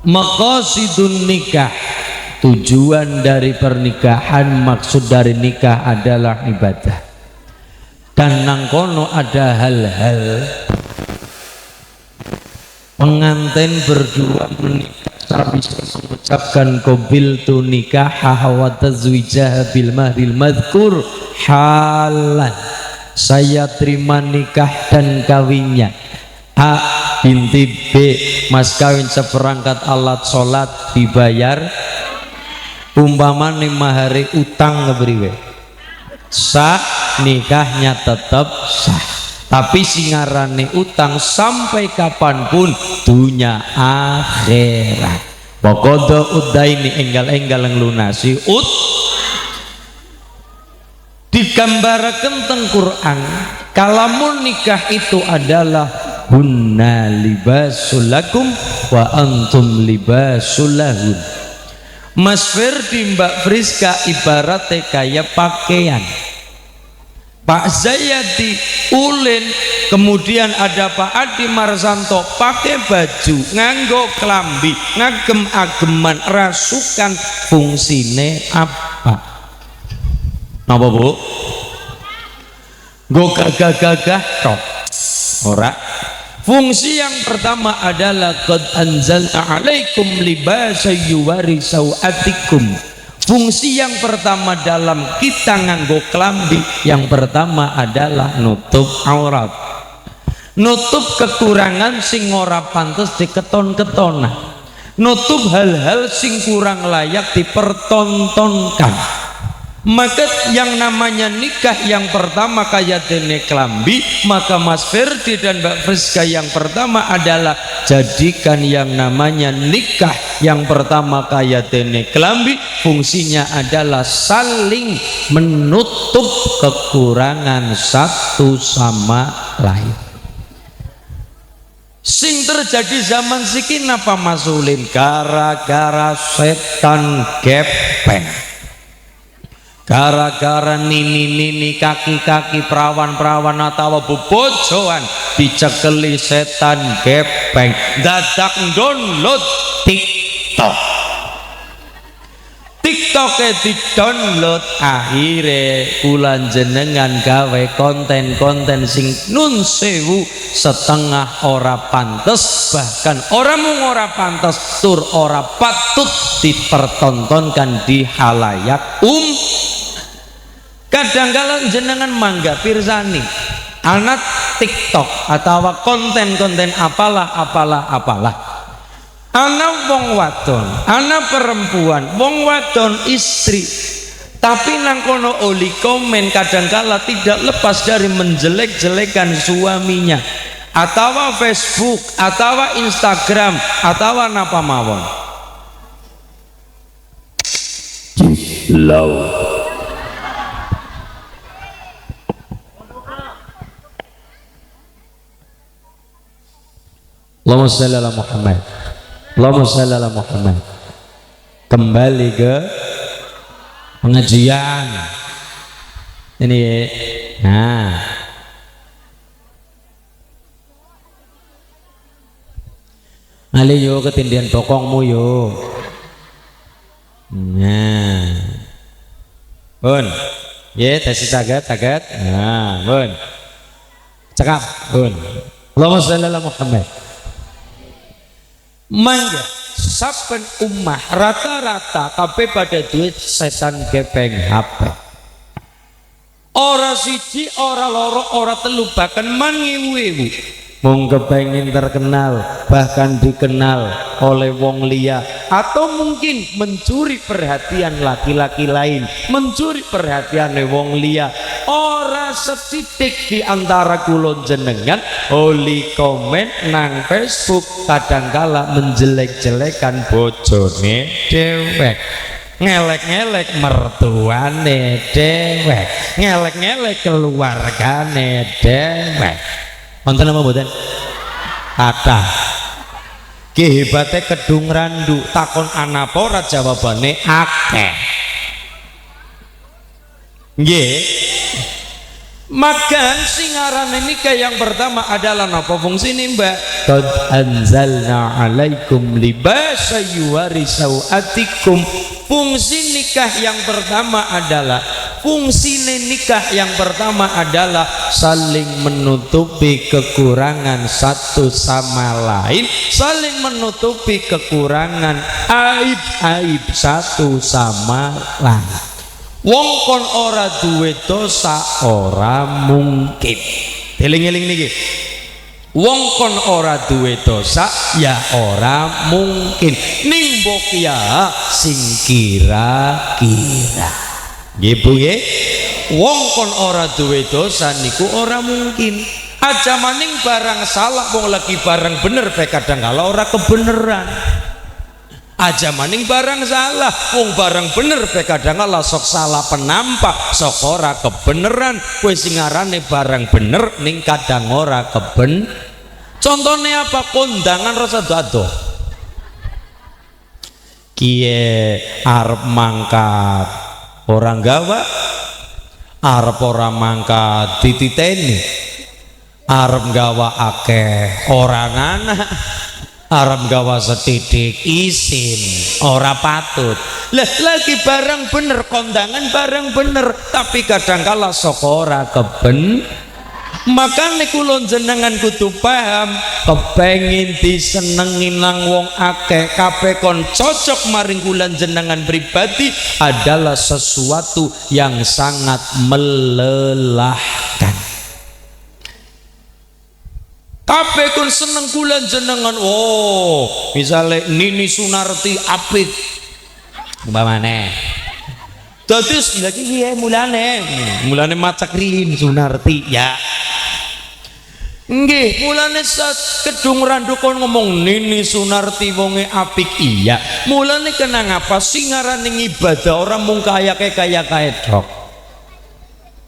Maqasidun nikah, tujuan dari pernikahan, maksud dari nikah adalah ibadah. Dan nangkono ada hal-hal pengantin berdua menikah bisa mengucapkan qabiltu nikah wa tazwijah bil mahril madhkur halan, saya terima nikah dan kawinnya. A binti B, mas kawin seperangkat alat sholat dibayar. Umpamane mahari utang ngebriwe sah, nikahnya tetap sah. Tapi singarane utang sampai kapanpun dunia akhirat. Pokodo udaini enggal-enggal ngelunasi ut. Digambarkan teng Quran, kalamun nikah itu adalah hunna libasul lakum wa antum libasul lahun. Mas Ferdi, Mbak Friska ibaratnya kayak pakaian. Pak Zayadi, Ulin, kemudian ada Pak Adi Marsanto pakai baju, nganggo kelambi, ngagem-ageman, rasukan, fungsine apa? Napa Bu? Go gagah-gagah tok. Ora. Fungsi yang pertama adalah qad anzalna 'alaikum libasan yuwari sawatikum. Fungsi yang pertama dalam kita nganggo kelambi yang pertama adalah nutup aurat. Nutup kekurangan sing ora pantes diketon-ketona. Nutup hal-hal sing kurang layak dipertontonkan. Maka yang namanya nikah yang pertama kayak dene kelambi, maka Mas Ferdi dan Mbak Friska yang pertama adalah jadikan yang namanya nikah yang pertama kayak dene kelambi, fungsinya adalah saling menutup kekurangan satu sama lain. Sing terjadi zaman sikin apa Mas Ulin? Gara-gara setan gepeng, gara-gara nini-nini, kaki-kaki, perawan-perawan atau bobojoan dicekeli setan gepeng, dadak download TikToknya di download, akhirnya kula jenengan gawe konten-konten sing nun sewu setengah ora pantes, bahkan orang ora pantes tur ora patut dipertontonkan di halayak kadang-kadang jenengan mangga pirsani anak TikTok atau konten-konten apalah anak wong wadon, anak perempuan, wong wadon istri, tapi nang kono oli komen kadangkala tidak lepas dari menjelek-jelekan suaminya, atau Facebook, atau Instagram, atau napa mawon. Low. Allahumma shalli ala Muhammad. Allahumma shalli ala Muhammad. Kembali ke pengajian ini. Nah, ali yo ketindian bokongmu yo. Nah, bun, ye tes saged. Nah, bun, cakap, bun. Allahumma shalli ala Muhammad. Mangga saben ummah rata-rata kabeh pada duit setan gepeng HP. Ora siji, ora loro, ora telu, bahkan mangiwu-iwu. Mung kepengin terkenal, bahkan dikenal oleh wong liya, atau mungkin mencuri perhatian laki-laki lain, mencuri perhatian wong liya. Ora setitik di antara kulon jenengan oli komen nang Facebook kadangkala menjelek-jelekan bojone dewek, ngelek-ngelek mertuane dewek, ngelek-ngelek keluargane dewek. Wonten apa mboten? Kathah. Ki hebate kedung randu, takon ana apa ora jawabane akeh. Nggih. Maka singaran nikah yang pertama adalah apa fungsi ini mbak? Qad anzalna alaikum libasa yuwari sawatikum. Fungsi nikah yang pertama adalah saling menutupi kekurangan satu sama lain, saling menutupi kekurangan aib-aib satu sama lain. Wong kon ora duwe dosa ora mungkin. Eling-eling niki. Wong kon ora duwe dosa ya ora mungkin. Ning mbok ya sing kira-kira. Nggih Bu nggih. Wong kon ora duwe dosa niku ora mungkin. Aja maning barang salah wong lagi barang bener pe kadang kala ora kebeneran. Aja maning barang salah wong barang bener pe kadang kala sok salah penampak sok ora kebeneran. Kowe sing ngarane barang bener ning kadang ora keben. Contohnya apa? Kondangan rasa dado kiye arep mangkat orang gawa, arep ora mangkat dititeni, arep gawa akeh orang anak, arep gawa setidik izin ora patut. Lah lagi barang bener kondangan barang bener tapi kadangkala sok ora keben. Makanya kula jenengan kudu paham, kepengin disenengi nang wong akeh kabeh kon cocok maring kula jenengan pribadi adalah sesuatu yang sangat melelahkan. Kabeh kon seneng kula jenengan, oh misale Nini Sunarti apik umpamane. Dadi lagi piye mulane macak rin Sunarti ya. Nggih, mulane kedung randu kon ngomong Nini Sunarti wonge apik iya. Mulane kenang apa sing ngarane ibadah ora mung kaya tok.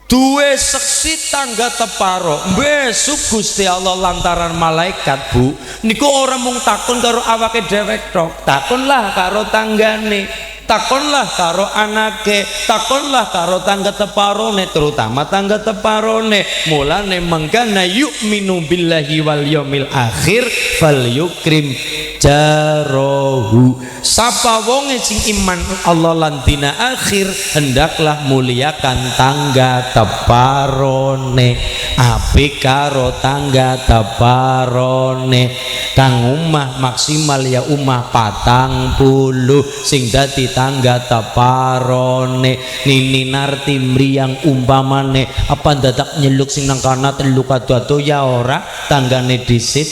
Duwe seksi tangga teparo besok Gusti Allah lantaran malaikat Bu niku ora mung takon karo awake dhewek tok, takonlah karo tanggane, takonlah karo anake, takonlah karo tangga teparone, terutama tangga teparone. Mulane mangkana yu'minu billahi wal yaumil akhir falyukrim jarohu. Sapa wonge sing iman Allah lan dina akhir hendaklah muliakan tangga teparone. Apik karo tangga teparone. Kang umah maksimal ya umah 40 sing dadi tangga teparone. Nini Narti mriyang umpamane apa dadak nyeluk sing nang kana telu kado ya ora tanggane disit.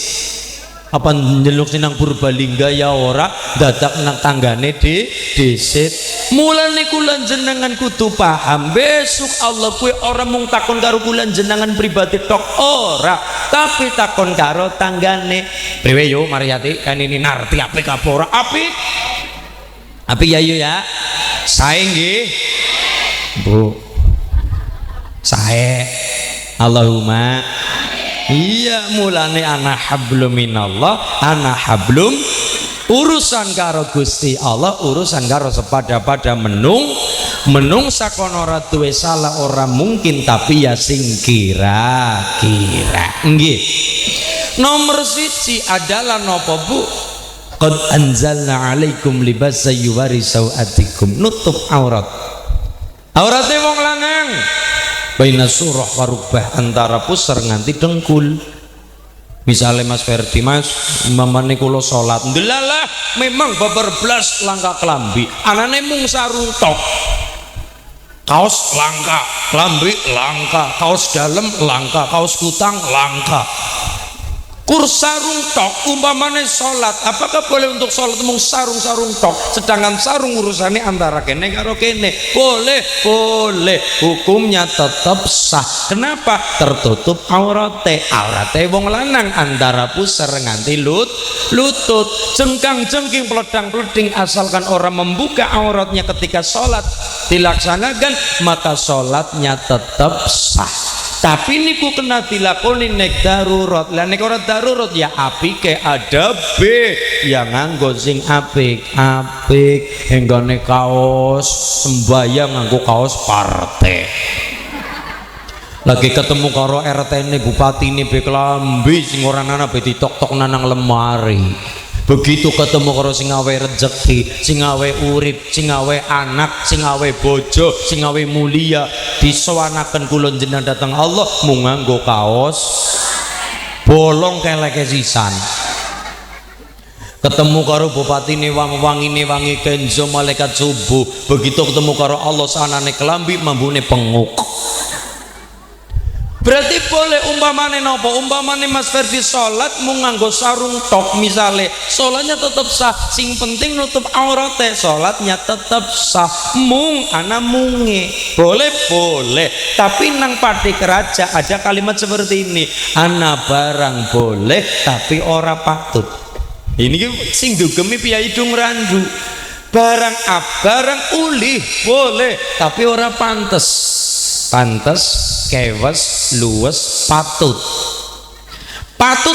Apa nyeluk sinang Purbalingga ya ora dadak nang tanggane disit. Mulane kula jenengan kudu paham besok Allah kuwi ora mung takon karo kula jenengan pribadi tok ora, tapi takon karo tanggane. Priwe yo Mariati kanini Narti apik apa ora apik? Apik ya yo ya. Sae nggih. Bu. Sae. Allahumma iya. Mulane ana hablum minallah, ana hablum urusan karo Gusti Allah, urusan karo sepada-pada menung sakono ora duwe salah ora mungkin tapi ya sing kira-kira. Nggih. Nomor 1 adalah napa Bu? Qad anzalna alaikum libasa yuwari sawatikum, nutup aurat. Aurate wong lanang baina surah warubah antara pusar nganti dengkul. Misalnya Mas Ferdi, Mas mamane kula salat ndelalah memang babar blas langka klambi, anane mung sarung tok, kaos langka, klambi langka, kaos dalem langka, kaos kutang langka, kur sarung tok umpamane salat. Apakah boleh untuk salat mung sarung-sarung tok sedangkan sarung urusannya antara kene karo kene? Boleh, hukumnya tetap sah. Kenapa? Tertutup aurate wong lanang antara pusar nganti lutut, jengkang-jengking peledang-peleding asalkan orang membuka auratnya ketika salat dilaksanakan maka salatnya tetap sah. Tapi niku kena dilakoni nek darurat. Lah nek ora darurat ya apike ada B yang nganggo sing apik henggone kaos sembayang nganggo kaos partai. lagi ketemu karo RT ini bupati ini beklambi sing ora nana be ditok-tok nanang lemari. Begitu ketemu karo sing awe rezeki, sing awe urip, sing awe anak, sing awe bojo, sing awe mulia, disowanaken kula jenengan datang Allah mung nganggo kaos bolong keleke sisan. Ketemu karo bupati ini wangi kenzo malaikat subuh. Begitu ketemu karo Allah sanane kelambi mambune penguk. Berarti boleh umpamane nopo, umpamane Mas Ferdi sholat mung nganggo sarung tok misale, sholatnya tetap sah. Sing penting nutup aurate, sholatnya tetap sah. Mung ana munge boleh, tapi nang pati keraja ada kalimat seperti ini, ana barang boleh tapi ora patut. Ini sing dugemi piyai dung randu. Barang ulih boleh tapi ora pantes. Kewes, luwes, patut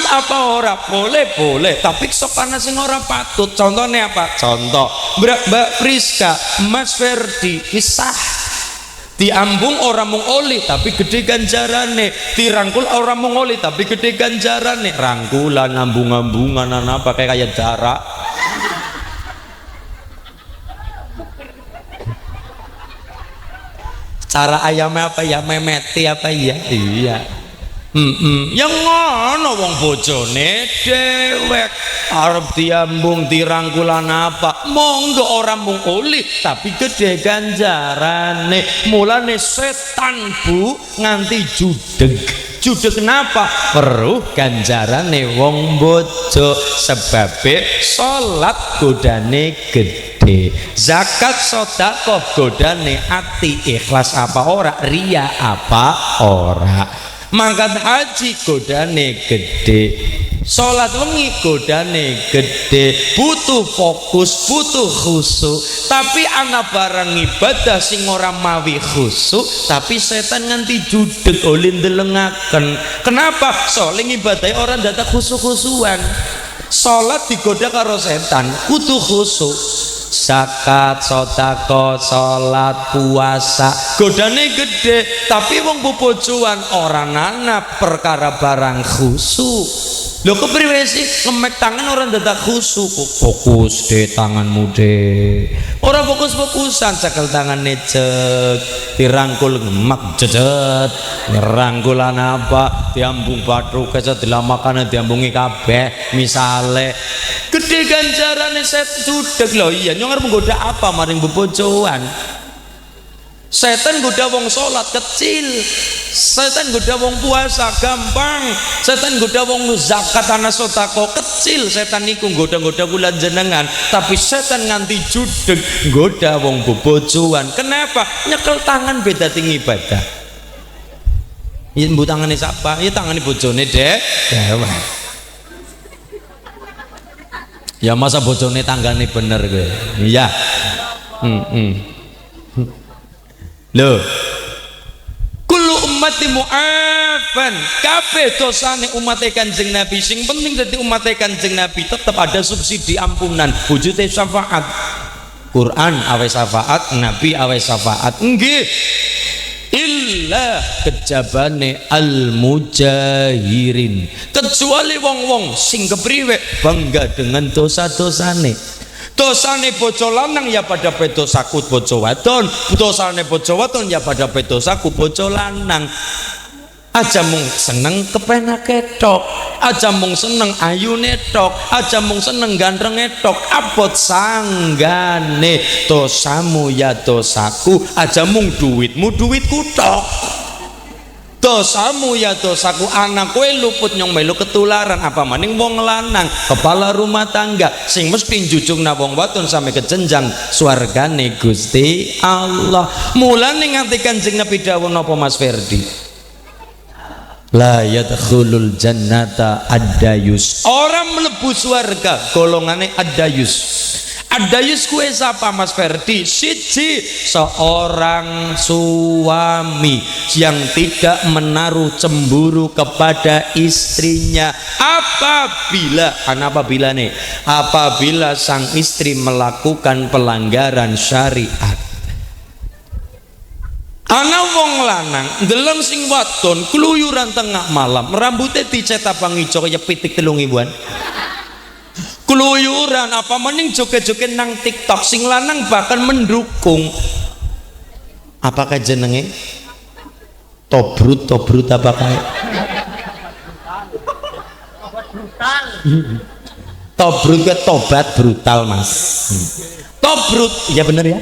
apa ora? Boleh tapi sok ana sing ora patut. Contohnya apa? Contoh Mbak Priska, Mas Ferdi kisah diambung orang mung oli tapi gede ganjarane, dirangkul orang mung oli tapi gede ganjarane. Rangkulan ambung-ambungan apa kayak jarak. Cara ayamnya apa ya, memeti apa ya? Iya. Yang ngono wong bojone dewek arep diambung dirangkulan apa? Monggo orang mung olih tapi gede ganjarane. Mulane setan Bu nganti judeg. Judeg kenapa? Peruh ganjarane wong bojo sebabe salat godane gede. Zakat sedekah godane ati, ikhlas apa ora, ria apa ora. Mangkat haji godane gede, sholat wengi godane gede, butuh fokus, butuh khusyuk. Tapi ana barang ibadah sing ora mawi khusyuk tapi setan nganti judeg oleh ndelengaken. Kenapa? Soalnya ibadah orang datang khusyuk-khusyuan. Sholat digoda karo setan kudu khusyuk. Zakat, sedekah, salat, puasa godane gede tapi wong bobojoan orang anak perkara barang khusyuk. Lho kepriwe sih ngemek tangan orang dadak khusyuk? Fokus deh tanganmu deh. Orang fokus-fokusan cekel tangannya cek, dirangkul ngemak jejet, ngerangkulan apa, diambung batu keset dilamakan diambungi kabeh misale. Gede ganjarane set judeg lho. Iya nyonger menggoda apa maring bebojoan. Setan goda wong sholat kecil, setan goda wong puasa gampang, setan goda wong zakat ana sedekah kecil. Setan niku goda-goda kula jenengan, tapi setan nganti judeg goda wong bebojoan. Kenapa? Nyekel tangan beda tinggi ibadah. Ya mbu tangane sapa? Ya tangane bojone dek. Ya masa bojone tanggane bener kowe. Iya. Loh, kullu ummati mu'afan, kabeh dosane umat Kanjeng Nabi. Sing penting dadi umat Kanjeng Nabi tetap ada subsidi ampunan, wujude syafaat. Quran awe syafaat, Nabi awe syafaat. Nggih. Illa kejabane al mujahirin, kecuali wong-wong sing kepriwe bangga dengan dosa-dosane. Dosane bojo lanang ya pada pedosaku bojo wadon, dosane bojo wadon ya pada pedosaku bojo lanang. Aja mung seneng kepenake tok, aja mung seneng ayune tok, aja mung seneng gandrenge tok, abot sanggane. Dosamu ya dosaku, aja mung duitmu duitku tok. Dosamu ya dosaku, anak kowe luput nyong melu ketularan apa maning wong lanang kepala rumah tangga sing mesti njujungna wong wadon sampai ke jenjang swargane Gusti Allah. Mulane nganti Kanjeng Nabi dawuh napa Mas Ferdi? La yadkhulul jannata ad-dayus. Orang mlebu swarga golongane ad-dayus. Ad-dayus kuwe sapa Mas Ferdi? Siji, seorang suami yang tidak menaruh cemburu kepada istrinya apabila sang istri melakukan pelanggaran syariat. Ana wong lanang ndeleng sing wadon kluyuran tengah malam, rambutnya dicet abang ijo kaya pitik 3.000-an. Keluyuran apa mending joget-joget nang TikTok, sing lanang bahkan mendukung. Apakah jenenge tobrut apa kayak tobrut ke tobat brutal mas. Tobrut ya bener ya,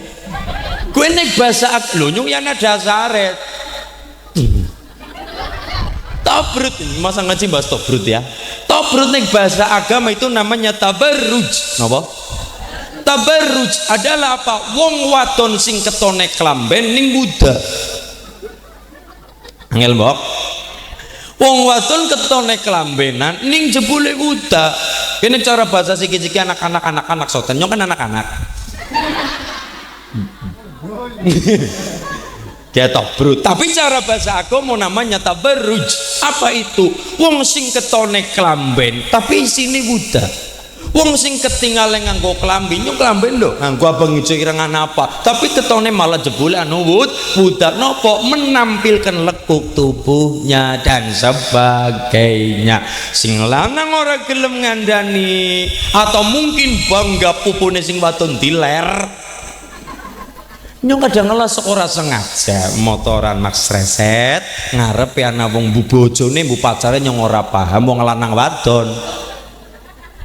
gue nek bahasa lho nyung ya nada saret. Tobrut, masa ngaji bahas tobrut ya. Tobrut nek bahasa agama itu namanya tabarruj. Napa? Tabarruj adalah apa? Wong wadon sing ketone klamben ning muda. Angel mbok. Wong wadon ketone klambenan ning jebule muda. Kene cara bahasa siki-siki anak-anak soten nyong kan anak-anak. Dia tobrut, tapi cara bahasa agama namanya tabarruj. Apa itu? Wong sing ketone klamben tapi isine muda. Wong sing ketinggalan nganggo klambi, nyung klamben lho nganggo abang ijo irengan apa, tapi ketone malah jebule anu budak nopo menampilkan lekuk tubuhnya dan sebagainya. Sing lanang ora gelem ngandani atau mungkin bangga pupune sing wadon diler. Nyong kadang ngelas ora sengaja motoran Max Reset ngarep ya ana wong bu bojone bu pacare nyong ora paham wong lanang wadon.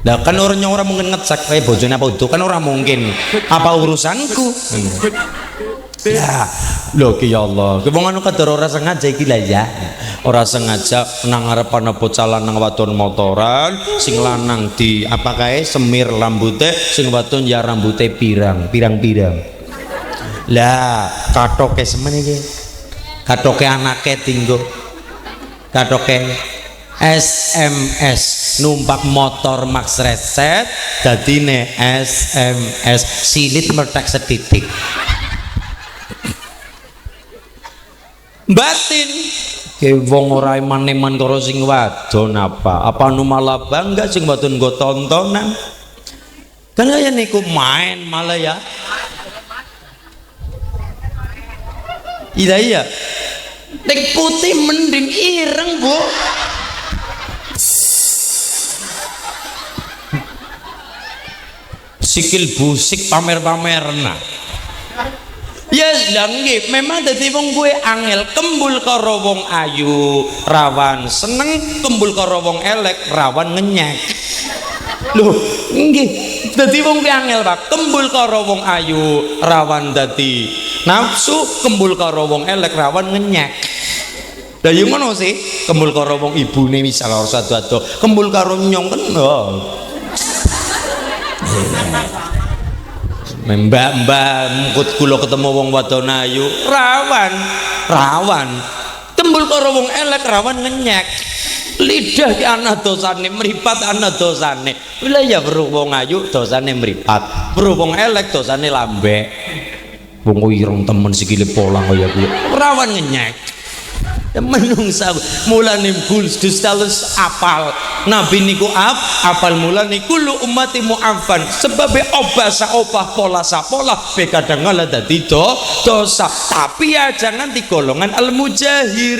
Lah kan orang mungkin ngecek kayak bojone apa utuh kan orang mungkin. Apa urusanku? Ya, lho ki ya Allah. Ki wong anu kadar ora sengaja iki lah ya. Ora sengaja nang ngarepan bocah lanang wadon motoran, sing lanang di apa kae semir rambute, sing wadon ya rambute pirang-pirang. Lah, katoke semen iki. Katoke anake tinggo. Katoke SMS numpak motor Max Reset dadine SMS silit mertek setitik batin ke wong ora iman-iman karo sing wadon apa nu malah bangga sing wadon nggo tontonan kan kaya niku main malah ya iya nek putih mending ireng bu. Sikil busik pamer-pamerna. Ya nggih, memang dadi wong kuwi angel kembul karo wong ayu, rawan seneng, kembul karo wong elek, rawan ngenyek. Lho, nggih, dadi wong kuwi angel, Pak. Kembul karo wong ayu, rawan dadi nafsu, kembul karo wong elek, rawan ngenyek. Lah yo ngono sih, kembul karo wong ibune misal ora sadu-ado, kembul karo nyong kan. Mbak mengkut kula ketemu wong wadon ayu rawan tembul karo wong elek rawan ngenyek lidah ki ana dosane mripat ana dosane wilayah weruh wong ayu dosane mripat weruh wong elek dosane lambek wong ireng temen sikile polang kaya kuwi rawan ngenyek menungsa mulane Gusti Allah apal nabi niku apal mulane kulo ummati mu'affan sebab obasa opah pola sapola be kadang ngala dadi dosa tapi ya jangan di golongan al mujahir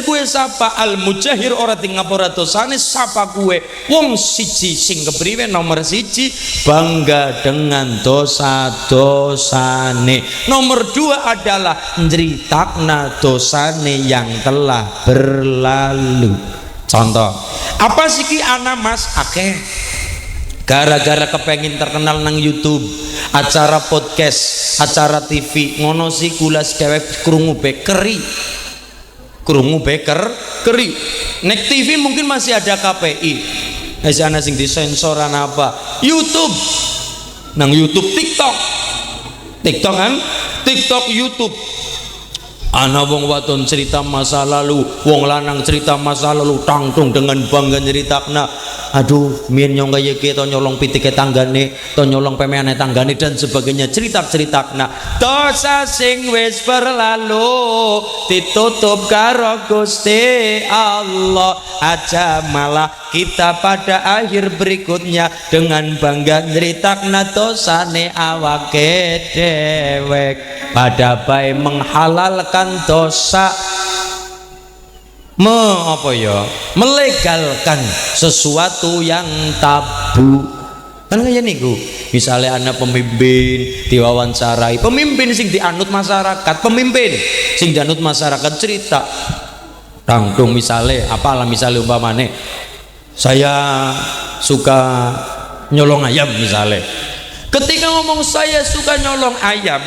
kuwe sapa al mujahir ora di ngapura dosane sapa kuwe wong siji sing kepriwe nomor siji bangga dengan dosa-dosane nomor dua adalah njritakna dosane yang telah berlalu. Contoh apa sih ki ana mas akeh gara-gara kepengin terkenal nang YouTube acara podcast acara TV ngono sih kula dewek krungu beker keri nek TV mungkin masih ada KPI masih ana sing disensor ana apa YouTube nang YouTube TikTok kan TikTok YouTube ana wong wadon cerita masa lalu wong lanang cerita masa lalu tangtung dengan bangga nyeritakna aduh mien nyong kaya to nyolong pitike tanggane to nyolong pemeane tanggane dan sebagainya cerita-ceritakna dosa sing wis berlalu ditutup karo Gusti Allah aja malah kita pada akhir berikutnya dengan bangga nyeritakna dosane awake dewek pada baik menghalalkan dosa, melegalkan sesuatu yang tabu. Kan kayak niku, misalnya anak pemimpin diwawancarai, pemimpin sing dianut masyarakat, pemimpin sing dianut masyarakat cerita tanggung misalnya apalah, misalnya umpamane saya suka nyolong ayam misalnya. Ketika ngomong saya suka nyolong ayam,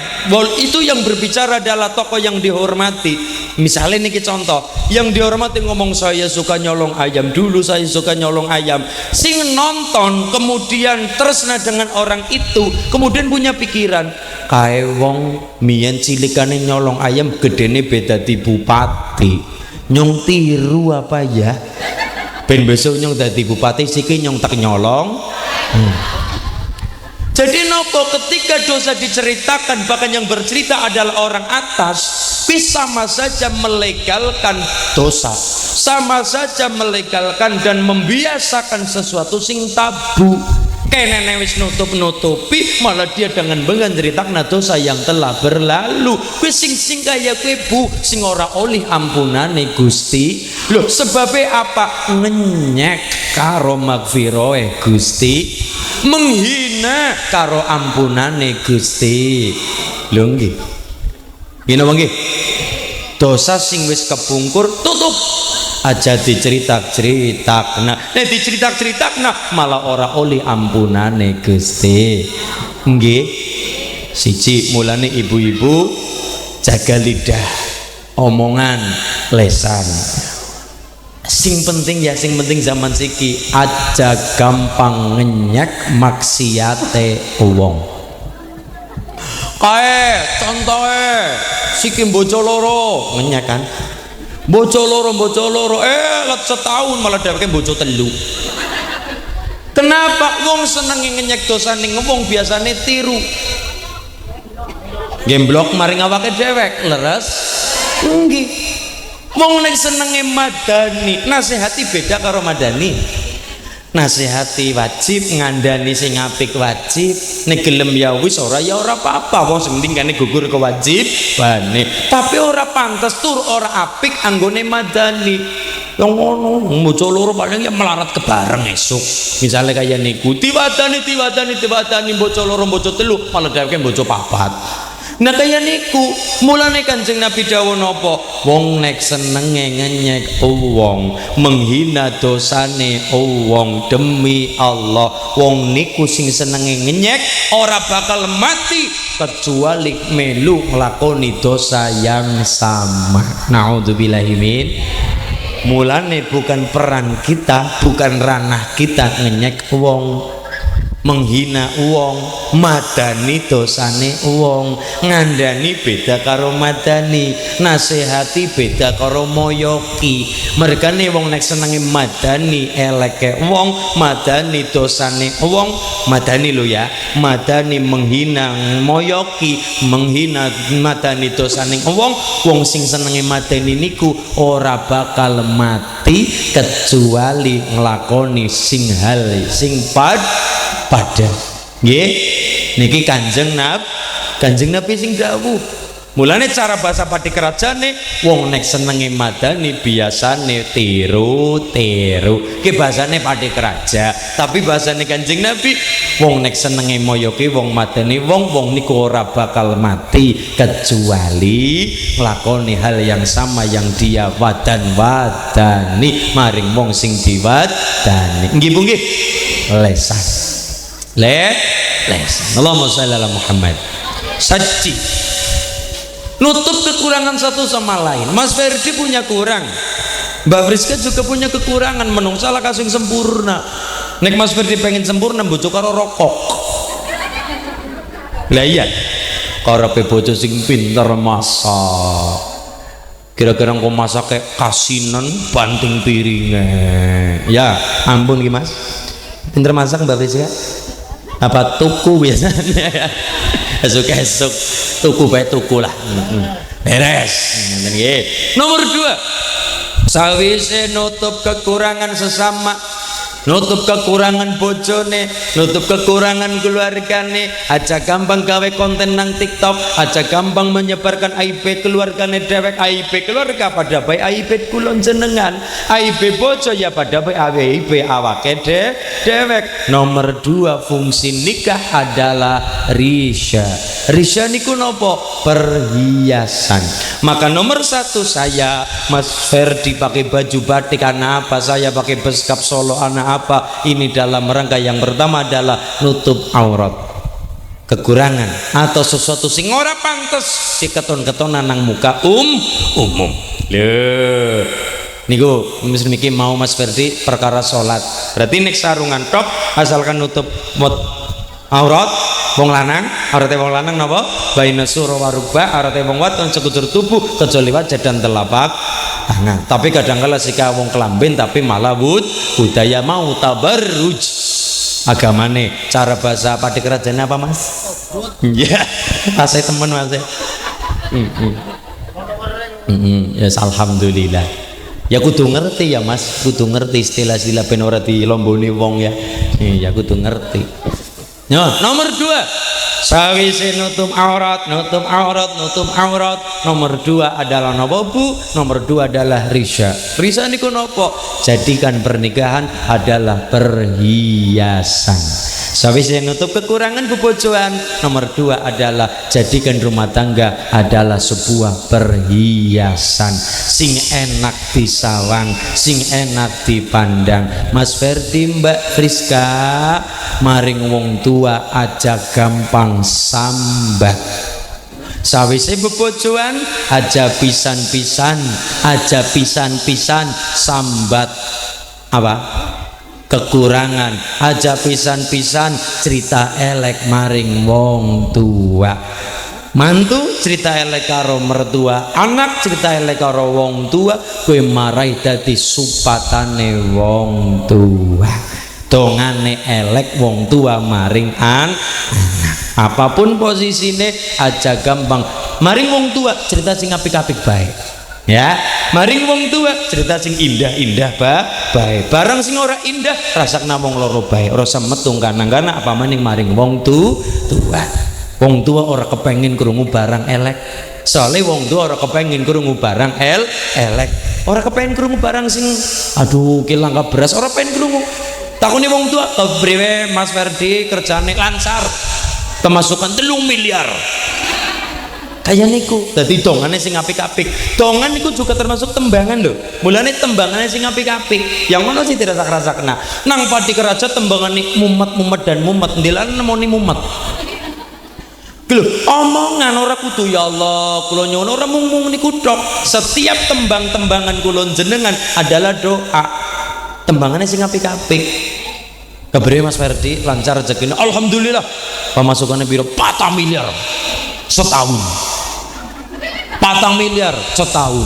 itu yang berbicara adalah tokoh yang dihormati. Misalnya ini contoh, yang dihormati ngomong saya suka nyolong ayam, dulu saya suka nyolong ayam. Sing nonton kemudian tresna dengan orang itu, kemudian punya pikiran, kae wong mien cilikane nyolong ayam, gedene beda di bupati. Nyong tiru apa ya? Ben besok nyong dadi bupati, siki nyong tak nyolong. Jadi nopo ketika dosa diceritakan, bahkan yang bercerita adalah orang atas, sama saja melegalkan dosa, sama saja melegalkan dan membiasakan sesuatu sing tabu. Kenene wis nutup-nutupi, malah dia dengan ceritakan dosa yang telah berlalu. Wis sing kaya kowe Bu, sing ora oleh ampunane Gusti. Loh, sebabnya apa? Ngenyek karo magfiroe Gusti, menghina karo ampunane Gusti. Lho nggih. Gini nggih. Dosa sing wis kepungkur tutup. Aja diceritak-ceritakna. Nek diceritak-ceritakna malah ora oleh ampunane Gusti. Nggih. Siji mulane ibu-ibu jaga lidah, omongan, lesan. Sing penting zaman siki aja gampang ngenyek maksiate wong. Kae contohe siki bojo loro ngenyek kan. Bojo loro let setahun malah dheweke bojo telu. Kenapa? Wong seneng ngenyek dosane wong biasane tiru. Gemblok maring awake dhewek leres. Nggih. Wong nek senenge madani, nasihati beda karo madani. Nasihati wajib, ngandani sing apik wajib. Nek gelem ya wis, ora ya ora apa-apa. Wong sing penting kene gugur kewajibane. Tapi ora pantes tur ora apik anggone madani. Yang ngono, bojo loro paling ya melarat kebareng esuk. Misalnya kaya niku, tiwadani bojo loro bojo telu, malah dheweke bojo papat. Nah kaya niku, mulane Kanjeng Nabi dawuh napa? Wong nek senenge ngenyek wong, menghina dosane wong, demi Allah, wong niku sing senenge ngenyek ora bakal mati kecuali melu nglakoni dosa yang sama. Naudzubillahi min. Mulane bukan peran kita, bukan ranah kita ngenyek wong, menghina wong, madani dosane wong, ngandani beda karo madani, nasihati beda karo moyoki. Mergane wong nek senenge madani eleke wong, madani dosane wong, madani lo ya, madani menghina moyoki, menghina madani dosane wong, wong sing senenge madani niku ora bakal mati kecuali nglakoni sing hal sing pada nggih niki Kanjeng Nabi sing dawuh. Mulane cara bahasa padi kerajane wong nek senenge madani biasane tiru ki bahasane padi keraja, tapi bahasane Kanjeng Nabi wong nek senenge moyoki wong madani wong niku ora bakal mati kecuali nglakoni hal yang sama yang dia wadani maring wong sing diwadani. Nggih Bu nggih. Lesan. Allahumma shalli ala Muhammad. Saji nutup kekurangan satu sama lain. Mas Ferdi punya kurang, Mbak Friska juga punya kekurangan. Menung salah kasing sempurna. Nek Mas Ferdi pengen sempurna bojo karo rokok. Lah iya karepe bojo sing pinter masak. Kira-kira engko masak kayak kasinan banting piringnya. Ya ampun ki Mas, pinter masak Mbak Friska. Apa tuku biasanya? Esok tuku bae tuku lah. Beres. Nomor 2, sawise nutup kekurangan sesama, nutup kekurangan bojone, nutup kekurangan keluargane, aja gampang gawe konten nang TikTok, aja gampang menyebarkan aib keluargane dewek, aib keluarga pada baik aib kulon jenengan, aib bojo ya pada baik aib awake dewek. Nomor 2 fungsi nikah adalah risya. Risya niku nopo? Perhiasan. Maka nomor 1 saya Mas Ferdi pakai baju batik karena apa? Saya pakai beskap Solo anak apa? Ini dalam rangka yang pertama adalah nutup aurat, kekurangan atau sesuatu sing ora pantes si keton-ketonan nang muka umum. Lho niku miki mau Mas Ferdi perkara salat. Berarti nek sarungan tok asalkan nutup aurat wong lanang, aurate wong lanang napa? Baina sura warubah, aurate wong wadon sekutur tubuh kecuali wajah dan telapak tangan. Tapi kadang-kala sika wong kelamben tapi malah budaya mau tabarruj. Agamane cara bahasa padi kerajaan apa Mas? Iya, saya temen Mas. Yes, alhamdulillah. Ya kudu ngerti ya Mas, kudu ngerti istilah-istilah ben ora dilomboni wong ya. Iya kudu ngerti. Ya, nomor 2 sawise nutup aurat. Nomor 2 adalah nopo Bu? Nomor 2 adalah risya. Risya niku nopo? Jadikan pernikahan adalah perhiasan. Sawise nutup kekurangan bebojoan. Nomor 2 adalah jadikan rumah tangga adalah sebuah perhiasan sing enak disawang, sing enak dipandang. Mas Ferdi, Mbak Friska, maring wong tua aja gampang sambat. Sawise bebojoan aja pisan-pisan sambat apa? Kekurangan aja pisan-pisan cerita elek maring wong tua. Mantu cerita elek karo mertua, anak cerita elek karo wong tua, kowe marai dadi supatane wong tua. Dongane elek wong tua maring anak. Apapun posisine aja gampang maring wong tua cerita sing apik-apik baik. Ya, maring wong tua cerita sing indah-indah baik. Barang sing ora indah rasakna wong loro bae, ora semetung kanang-kanang apa maning maring wong tua. Wong tua ora kepengin krungu barang elek. Soale wong tua ora kepengin krungu barang elek. Ora kepengin krungu barang sing aduh kilang ka beras, ora pengen krungu. Takune wong tua, kepriwe Mas Ferdi kerjane lancar. Pemasukan 3 miliar. Kayak niku dadi dongane sing apik-apik. Dongan niku juga termasuk tembangan loh. Mulane tembangane sing apik-apik yang mana sih tidak rasa kena nang padi keraja tembangane mumet dan mumet ndelane nemoni mumet lho. Omongan ora kudu ya Allah kula nyuwun ora mung niku tok. Setiap tembang-tembangan kula jenengan adalah doa. Tembangane sing apik-apik. Kebre Mas Ferdi lancar rezekine alhamdulillah. Pemasukannya biro 4 miliar setahun. 4 miliar setahun.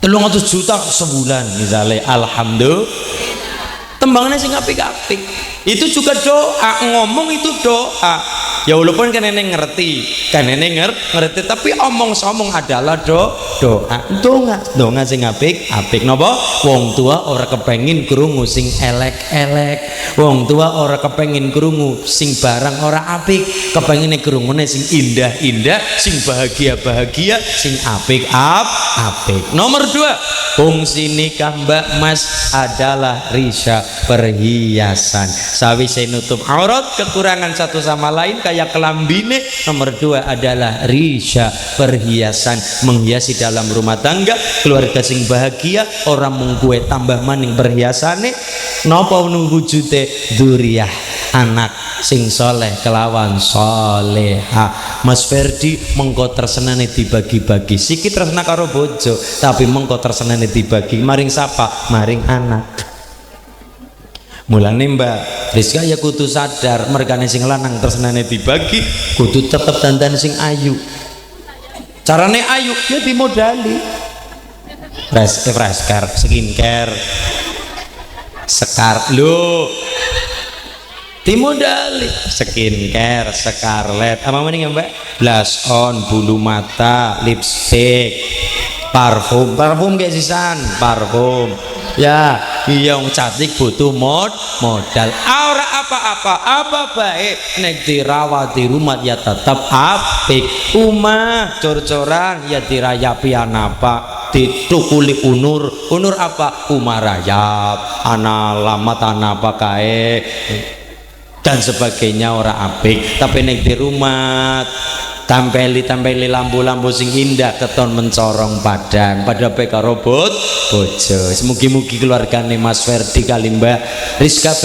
300 juta sebulan misalnya. Alhamdulillah. Tembangannya sing apik-apik. Itu juga doa, ngomong itu doa. Ya walaupun kan nenek ngerti, tapi omong-somong adalah doa sing apik napa? Wong tua ora kepengin krungu sing elek-elek, wong tua ora kepengin krungu sing barang ora apik, kepengine krungune sing indah-indah, sing bahagia-bahagia, sing apik-apik. Nomor 2 fungsi nikah Mbak Mas adalah risya, perhiasan. Sawise nutup aurat kekurangan satu sama lain kayak kelambine. Nomor 2 adalah risya, perhiasan, menghiasi dalam rumah tangga keluarga sing bahagia. Orang mung kue tambah maning perhiasane napa wujute dzuriyah, anak sing soleh kelawan soleha. Mas Ferdi mengko tersenane dibagi-bagi sikit tresna karo bojo, tapi mengko tersenane dibagi maring sapa? Maring anak. Mulane Mbak Rizka ya kudu sadar mergane sing lanang tersenane dibagi kudu tetep dandan sing ayu. Carane ayu ya dimodali. Fresh care, skincare. Sekar lho. Dimodali skincare, scarlet, apa maning ya Mbak? Blush on, bulu mata, lipstick. parfum kayak sisan parfum ya iya wong cantik butuh modal ora apa baik nek dirawat di rumah ya tetap apik umah cor-coran ya dirayapi anapa ditukuli unur apa umah rayap ana lamat ana apa kae dan sebagainya ora apik tapi nek di rumah tampeli lampu-lampu sing indah keton mencorong padang pada karo bojo semugi-mugi keluargane Mas Ferdi kali Mbak Rizka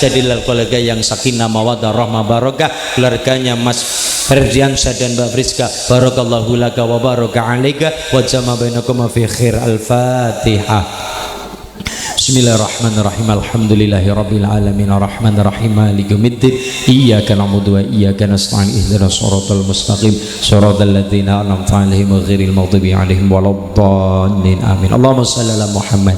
jadilah keluarga yang sakinah mawaddah rahmah barokah keluarganya Mas Ferdiansyah dan Mbak Rizka barakallahu laka wa baraka alaika wa jama bainakum fi khair al-Fatihah. Bismillahirrahmanirrahim. Alhamdulillahirabbil alamin arrahmanirrahim maliki yaumiddin iyyaka na'budu wa iyyaka nasta'in ihdinas siratal mustaqim siratal ladzina an'amta 'alaihim ghairil maghdubi 'alaihim waladdallin amin. Allahumma shalli ala Muhammad.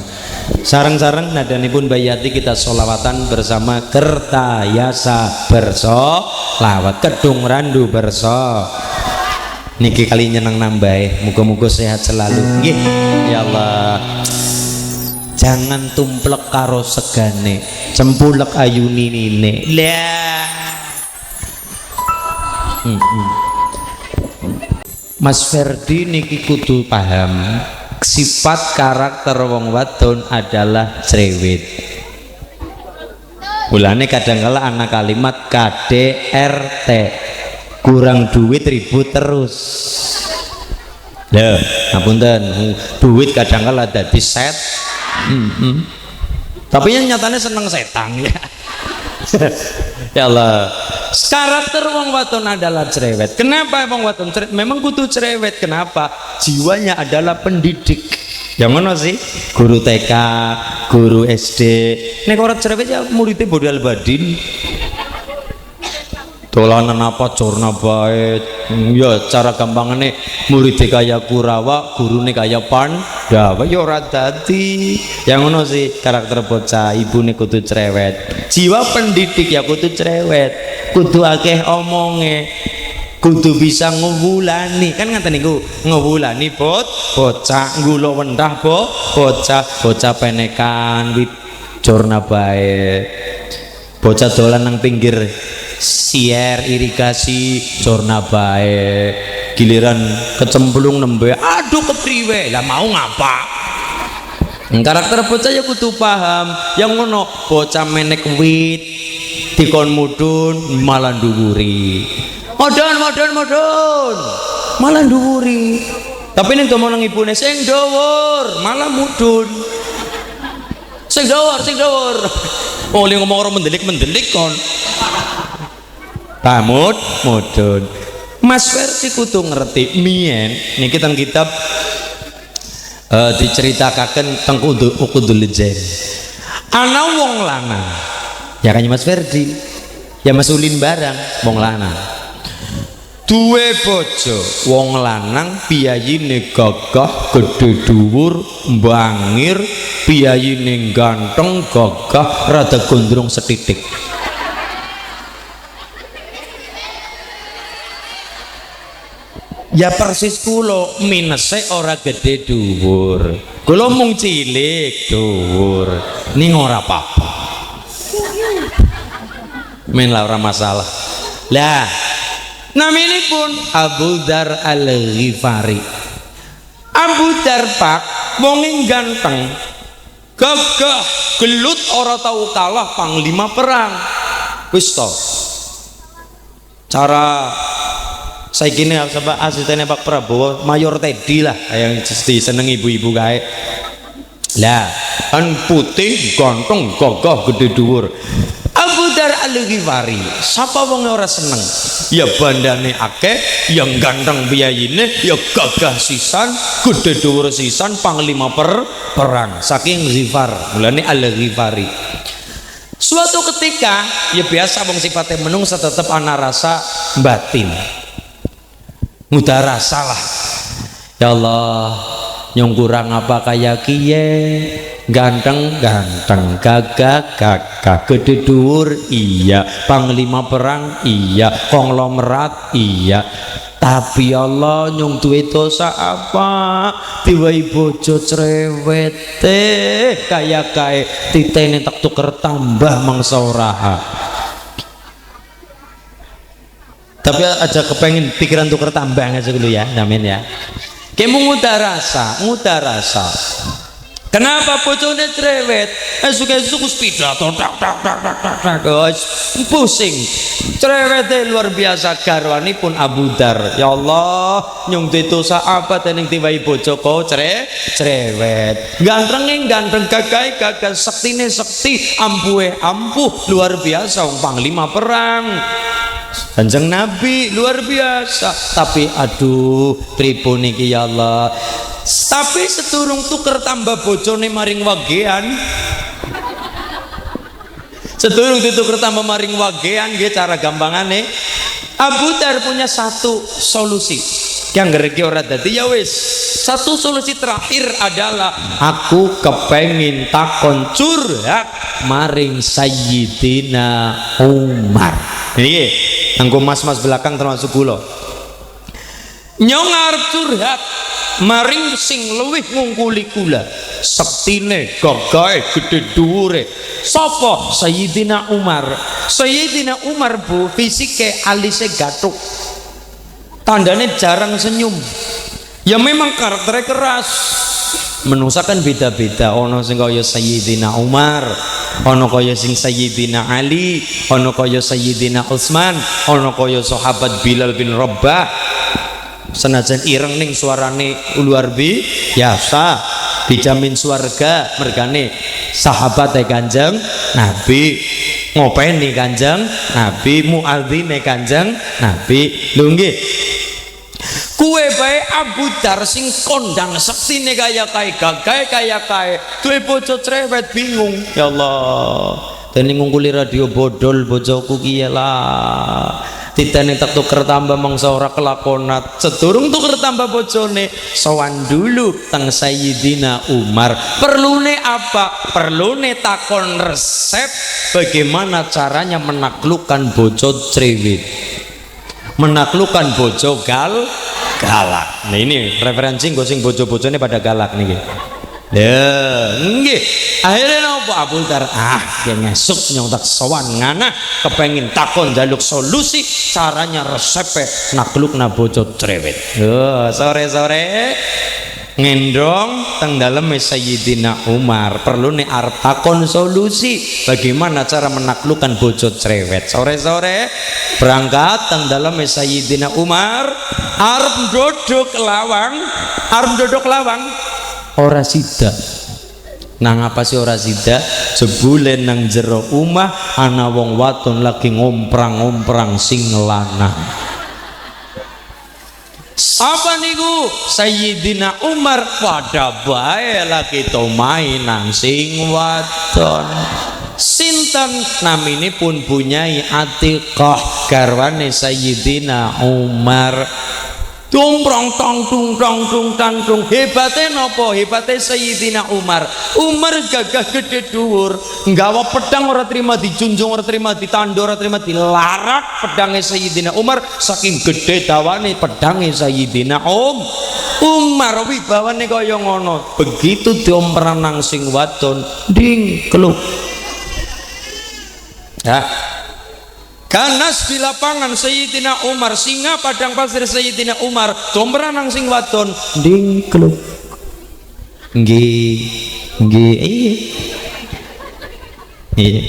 Sareng-sareng nadanipun bayati kita sholawatan bersama Kertayasa bersolawat kedung randu berso niki kali nyeneng nambah muga-muga sehat selalu nggih ya Allah. Jangan tumplek karo segane cempulek ayuni nine lah. Mas Ferdi niki kudu paham sifat karakter wong wadon adalah cerewet. Mulane kadang-kala ana kalimat KDRT kurang duit ribut terus. Lho, ngapunten, duit kadang-kala dadi set. Tapi yang nyatanya seneng setan ya. Ya Allah. Karakter wong wadon adalah cerewet. Kenapa wong wadon cerewet? Memang kudu cerewet. Kenapa? Jiwanya adalah pendidik. Yang mana sih? Guru TK, guru SD. Nek ora cerewet ya muridnya bodal badin. Dolanan apa corna baik ya cara gampangane muridnya kaya Kurawa gurune kaya Pandawa ya ora dadi yang ngono sih karakter bocah ibune kudu cerewet jiwa pendidik ya kudu cerewet kudu akeh omonge kudu bisa ngewulani kan ngaten niku ngewulani bocah nggulo wendah bocah penekan wit corna baik bocah dolan nang pinggir sier irigasi corna bae giliran kecemplung nembe aduh kepriwe lah mau ngapa karakter bocah ya kudu paham yang ngono bocah menek wit dikon mudun malah nduwuri modon malah nduwuri tapi ning ngomong nang ibune sing dhuwur malah mudun sing dhuwur oleh ngomong orang mendelik kon pamut mudun. Mas Ferdi kudu ngerti mien niki teng kitab diceritakan teng Ukudul Jen ana wong lanang ya kan Mas Ferdi ya Mas Ulin barang wong lanang duwe bojo wong lanang piyayine gagah gedhe dhuwur mbangir piyayine ganteng gagah rada gondrong setitik. Ya persis kulo minese ora gede dhuwur kulo mung cilik dhuwur ning ora apa-apa men lah ora masalah lah naminipun Abu Dzar Al-Ghifari Abu Dzar pak wong ganteng gagah gelut ora tau kalah panglima perang wis to cara saya gini sama asistennya Pak Prabowo Mayor Teddy lah yang seneng ibu-ibu kayak lah kan putih ganteng gagah gede dhuwur Abu Dzar Al-Ghifari sapa wong ora seneng ya bandane akeh yang ganteng piyayine ya gagah sisan gede dhuwur sisan panglima perang saking Ghifar mulane Al-Ghifari suatu ketika ya biasa wong sifatnya menungsa tetep ana rasa batin mudah rasa lah ya Allah nyong kurang apa kayak kiye ganteng gagah gede dhuwur iya panglima perang iya konglomerat iya Tapi Allah nyung duwe dosa apa? Diwai bojo cerewete kaya kae titene tak tuker tambah mangsa ora. Tapi aja kepengen pikiran tuker tambah aja dulu ya, amin ya. Kamu ngudah rasa. Kenapa bojone cerewet? Suka-suka pidato pusing. Cerewete luar biasa garwani pun Abu Dar. Ya Allah, nyung dosa apa tening tiwai bojo kok cerewet. Ganteng gagah sektine sekti, ampuh luar biasa wong panglima perang. Kanjeng Nabi luar biasa. Tapi aduh, pripun iki ya Allah. Tapi seturung tuker tambah bojone maring wagean. Seturung dituker tambah maring wagean nggih cara gampangane. Abu Dar punya satu solusi. Yang ngerti ora dadi ya wis. Satu solusi terakhir adalah aku kepengin takon curhat maring Sayyidina Umar. Niki anggo mas-mas belakang termasuk kula. Nyong arep curhat maring sing luwih ngungkuli kula. Sektine, gagahe, gedhe dhuwure. Sapa? Sayyidina Umar. Sayyidina Umar Bu, fisike alise gathuk. Tandane jarang senyum. Ya memang karakternya keras. Menungsa kan beda-beda. Ono sing kaya Sayyidina Umar, ono kaya sing Sayyidina Ali, ono kaya Sayyidina Utsman, ono kaya sahabat Bilal bin Rabah. Senajan ireng ning suarane luar biasa, dijamin swarga mergane sahabat Kanjeng Nabi, ngopeni Kanjeng Nabi, muadzine Kanjeng Nabi. Lho nggih, kuwe bae Abu Dar sing kondang sektine kaya kae, gagahe kaya kae, duwe bojo cerewet bingung. Ya Allah, dene ngungkuli radio bodol bojoku ki lah. Titane tak tuker tambah mangsa ora kelakonat. Sedurung tuker tambah bojone sowan dulu teng Sayyidina Umar. Perlune apa? Perlune takon resep bagaimana caranya menaklukkan bojo cerewet, menaklukkan bojo galak. Nah ini referensi nggo sing bojo-bojone pada galak niki. Ya, nggih. Akhirnya napa Abu Dar? Dia ngesuk nyong tak sowan ngana kepengin takon jaluk solusi caranya resepe naklukna bojo cerewet. Sore-sore ngendong teng daleme Sayyidina Umar. Perlu nih arep takon solusi bagaimana cara menaklukkan bojo cerewet. Sore-sore berangkat teng daleme Sayyidina Umar arep ndodok lawang. Ora sida. Nang apa sih ora sida? Jebule nang jero omah ana wong wadon lagi ngomprang-ngomprang sing lanang. Apa niku? Sayyidina Umar pada bae lagi to main nang sing wadon. Sinten naminipun Bunyai Atiqah garwane Sayyidina Umar. Tumprong tong tung. Hebate napa? Hebate Sayyidina Umar. Umar gagah gede dhuwur, nggawa pedang ora terima dijunjung, ora terima ditandha, ora terima dilarak pedange Sayyidina Umar saking gede dawane pedange Sayyidina Umar. Wibawane kaya ngono. Begitu diomprang nang sing wadon, ding keluk. Ya. Ganas di lapangan Sayyidina Umar, singa padang pasir Sayyidina Umar, dombra nang sing wadon, ding keluk. Nggih, iya.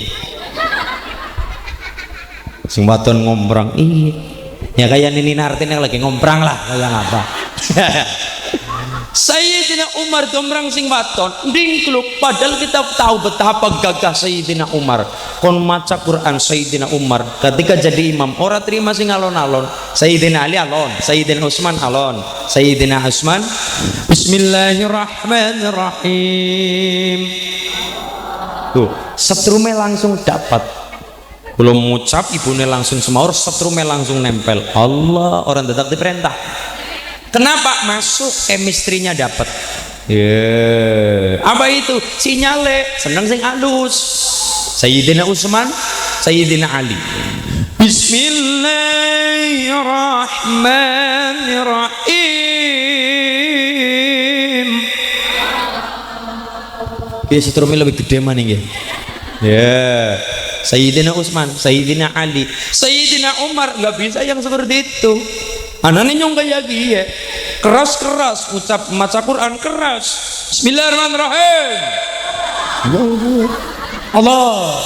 Sing wadon ngomprang, iya. Ya kayak Nini Nartin yang lagi ngomprang lah, kayak apa? Sayyidina Umar domrang sing waton dingkluk. Padahal kita tahu betapa gagah Sayyidina Umar. Kon maca Quran Sayyidina Umar ketika jadi imam ora terima sing alon-alon. Sayyidina Ali alon, Sayyidina Utsman alon. Sayyidina Utsman Bismillahirrahmanirrahim. Tuh, setrume langsung dapat. Belum ngucap ibune langsung semaur, setrume langsung nempel. Allah, orang tetap diperintah. Kenapa? Masuk chemistry-nya dapat. Apa itu? Sinyale seneng sing halus. Sayyidina Utsman, Sayyidina Ali. Bismillahirrahmanirrahim. Bismillahirrahmanirrahim. Ya setrumnya lebih gede mana nggih? Ya, Sayyidina Utsman, Sayyidina Ali, Sayyidina Umar nggak bisa yang seperti itu. Anaknya nyong kayak gini, keras-keras ucap maca Quran keras. Bismillahirrahmanirrahim. Allah.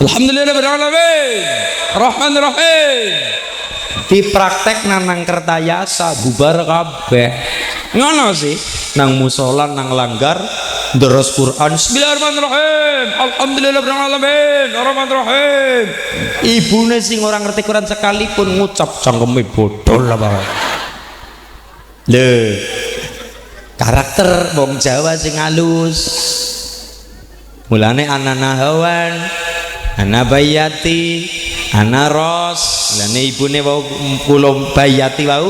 Alhamdulillahirabbil alamin. Rahmanirrahim. Dipraktek nang kertayasa bubar kabeh. Ngono sih, nang musola nang langgar terus Quran Bismillahirrahmanirrahim. Alhamdulillahirabbil alamin. Rahmanirrahim. Ibune sing ora ngerti Quran sekalipun ngucap cangkeme bodol lah Pak. Lho. Karakter wong Jawa sing halus. Mulane ana nahawan, ana bayati, ana ros. Lane ibune wau kula bayati wau.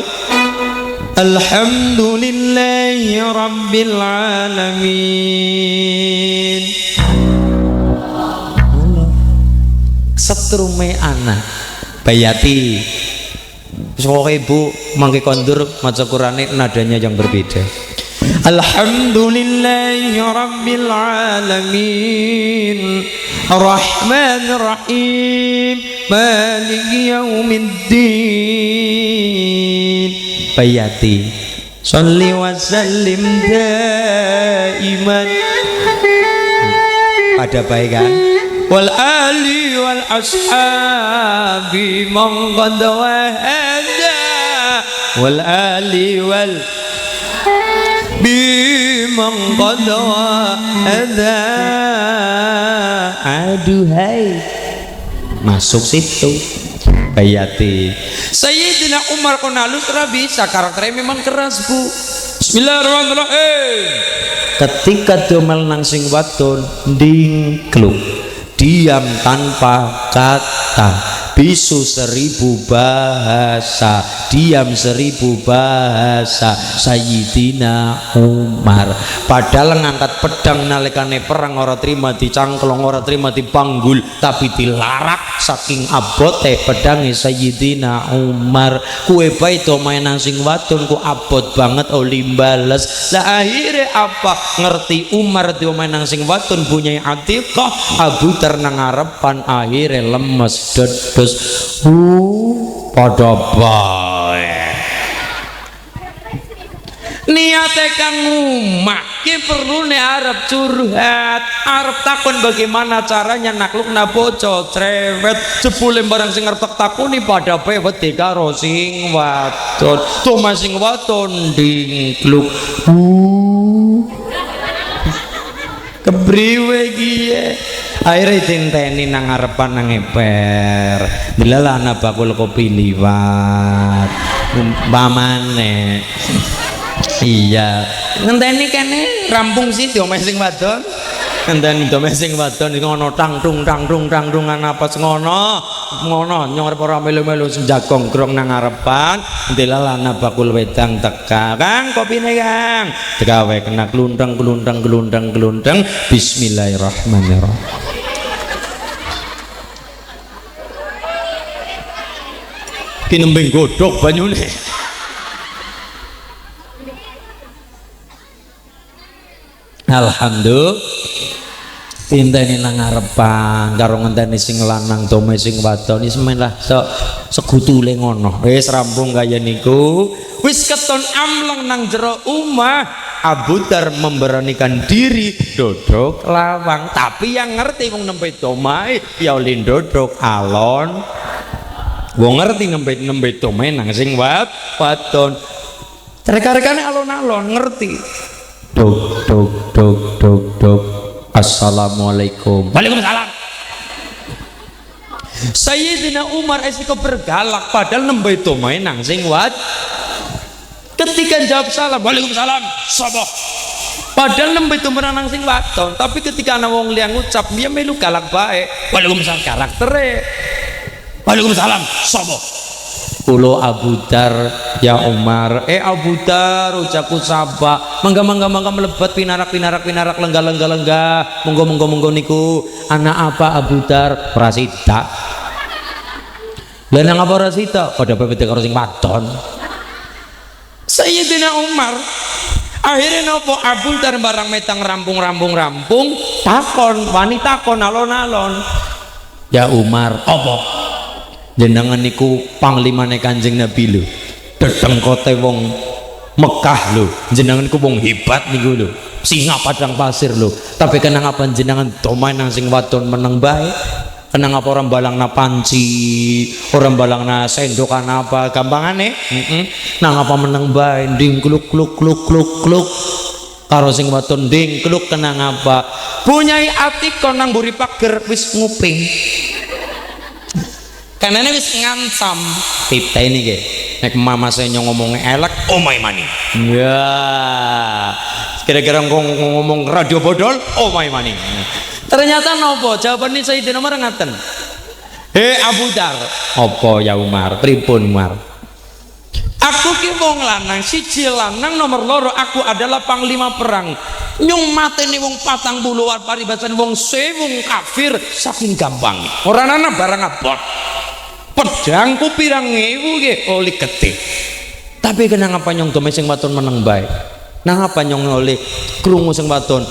Alhamdulillahi rabbil alamin. Setrume ana bayati. Wis pokoke ibu mangke kondur maca Qurane nadanya yang berbeda. Alhamdulillahi rabbil alamin. Ar-Rahmanir Rahim. Maliki yaumiddin. Bayati. Sholli wa sallim daiman. Pada baik kan? Wal ali wal ashabi man qad wahada. Wal ali wal bimang qadwa ada. Aduhai masuk situ bayati. Sayyidina Umar konalus ora bisa, karakternya memang keras bu. Bismillahirrahmanirrahim. Ketika domel nang sing wadon dingkluk, diam tanpa kata, bisu 1000 bahasa, diam 1000 bahasa. Sayyidina Umar padahal ngangkat pedang nalikane perang ora terima dicangklong, ora terima dipanggul, tapi dilarak saking abote pedange Sayyidina Umar. Kue bae to main nang sing wadon ku abot banget oli bales. Lah akhirnya apa? Ngerti Umar diomain nang sing wadon punya Atiqah, Abu Dar nang ngarepan akhirnya lemes dedes. Pada bae niate kang umak ki perlu ne arep curhat, arep takon bagaimana caranya naklukna bocah cerewet, jebule barang sing arep takoni pada bae wedi karo sing wadon. Cuma sing wadon dingkluk. Kebriwe kiye? Akhirnya tinteni nang ngarepan nang eper. Dilalah ana bakul kopi liwat. Umpamane. Iya, ngenteni kene rampung sih diomeh sing wadon. Ngenteni diomeh sing wadon iki ngono tangtung ana apa ngono. Ngono nyong arep ora melu-melu jagong grong nang ngarepan. Dilalah ana bakul wedang teka. Kang kopine Kang. Digawe kena klunteng. Bismillahirrahmanirrahim. Ki nembe godhog banyune. Alhamdulillah. Tinteni nang ngarepan karo ngenteni sing lanang dome sing wadon wis men lah segutule ngono. Wis rampung kaya niku. Wis keton amleng nang jero omah, Abu Dar memberanikan diri dodok lawang, tapi yang ngerti wong nembe omahe ya oleh dodok alon. Wong ngerti nembe omahe nang sing wadon. Reka-rekane alon-alon ngerti. Dok. Assalamualaikum. Waalaikumsalam. Sayyidina Umar esiko bergalak padahal nembe omahe nang sing ketika jawab salam, waalaikumsalam, soboh. Padahal nembe omahe nang sing wadon, tapi ketika ana wong liya ngucap dia melu galak bae. Waalaikumsalam karaktere. Waalaikumsalam, soboh. Kulo Abu Dar, ya Umar, Abu Dar ucapku sabak, mangga melebat pinarak lenggah, monggo niku anak apa Abu Dar prasida. Lah nang apa ora sida padha pepete karo sing wadon. Sayyidina Umar akhirnya nopo Abu Dar barang metang rampung takon wanita takon alon-alon, ya Umar apa jenengan niku panglimane Kanjeng Nabi lho, dedengkote wong Mekah lho, jenengan niku wong hebat niku lho, singa padang pasir lho, tapi kenapa jenengan domain nang sing wadon meneng bae? Kenapa orang balang na panci, orang balang na sendokan apa gampangane? Nang apa meneng bae ding kluk kluk kluk kluk kluk. Karo sing wadon ding kluk kenang apa? Punyai ati kon nang mburi pager wis nguping. Kanane wis ngancam. Tita ini ge. Nek mama saya ngomong elek, omai mani. Ya. Kira-kira ngomong radio bodol, omai mani. Ternyata nopo jawabannya Sayyidina Umar ngaten. Abu Dar, apa ya Umar? Pripun Umar? Aku ki wong lanang, siji lanang nomor loro aku adalah panglima perang. Nyung mateni wong 40 paribasan wong wong kafir saking gampang. Ora ana barang abot. Pedangku pirang ewu nggih oli getih. Tapi kenapa nyong domai sing waton meneng bae? Nang apa nyong oleh krungu sing waton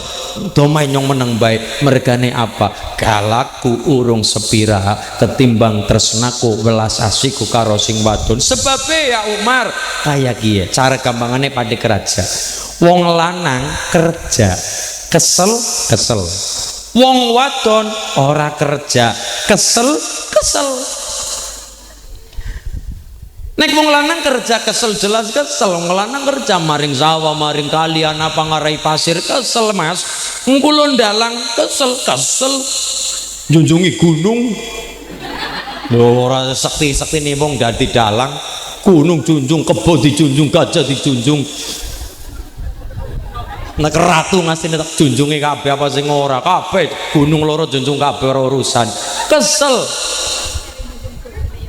domai nyong meneng baik mergane apa galakku urung sepira ketimbang tresnaku welas asiku karo sing wadon sebabnya ya Umar kaya kiye cara gampangane pada kerja wong lanang kerja kesel wong wadon ora kerja kesel nek wong lanang kerja kesel jelas kesel, wong lanang kerja maring sawah maring kalian apa ngarai pasir kesel mas, ngkulon dalang kesel junjungi gunung lho ora sakti nih wong dadi dalang gunung junjung kebo dijunjung gajah dijunjung nek ratu ngasih tak junjungi kabeh apa sing ora kabeh gunung loro junjung kabeh ora urusan kesel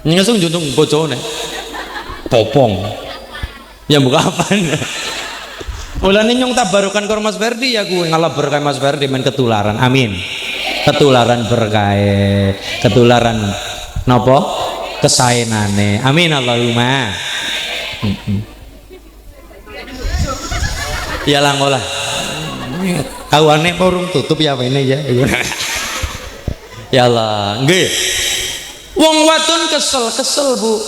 ngesung junjung bojone popong ya buka apa mulane nyong tabarukan karo Mas Ferdi ya gue ngalah berkah Mas Ferdi main ketularan amin ketularan berkah ketularan nopo kesaenane amin Allahumma ya lah ngolah kawane urung tutup ya apa ini ya ya Allah nggih wong wadon kesel Bu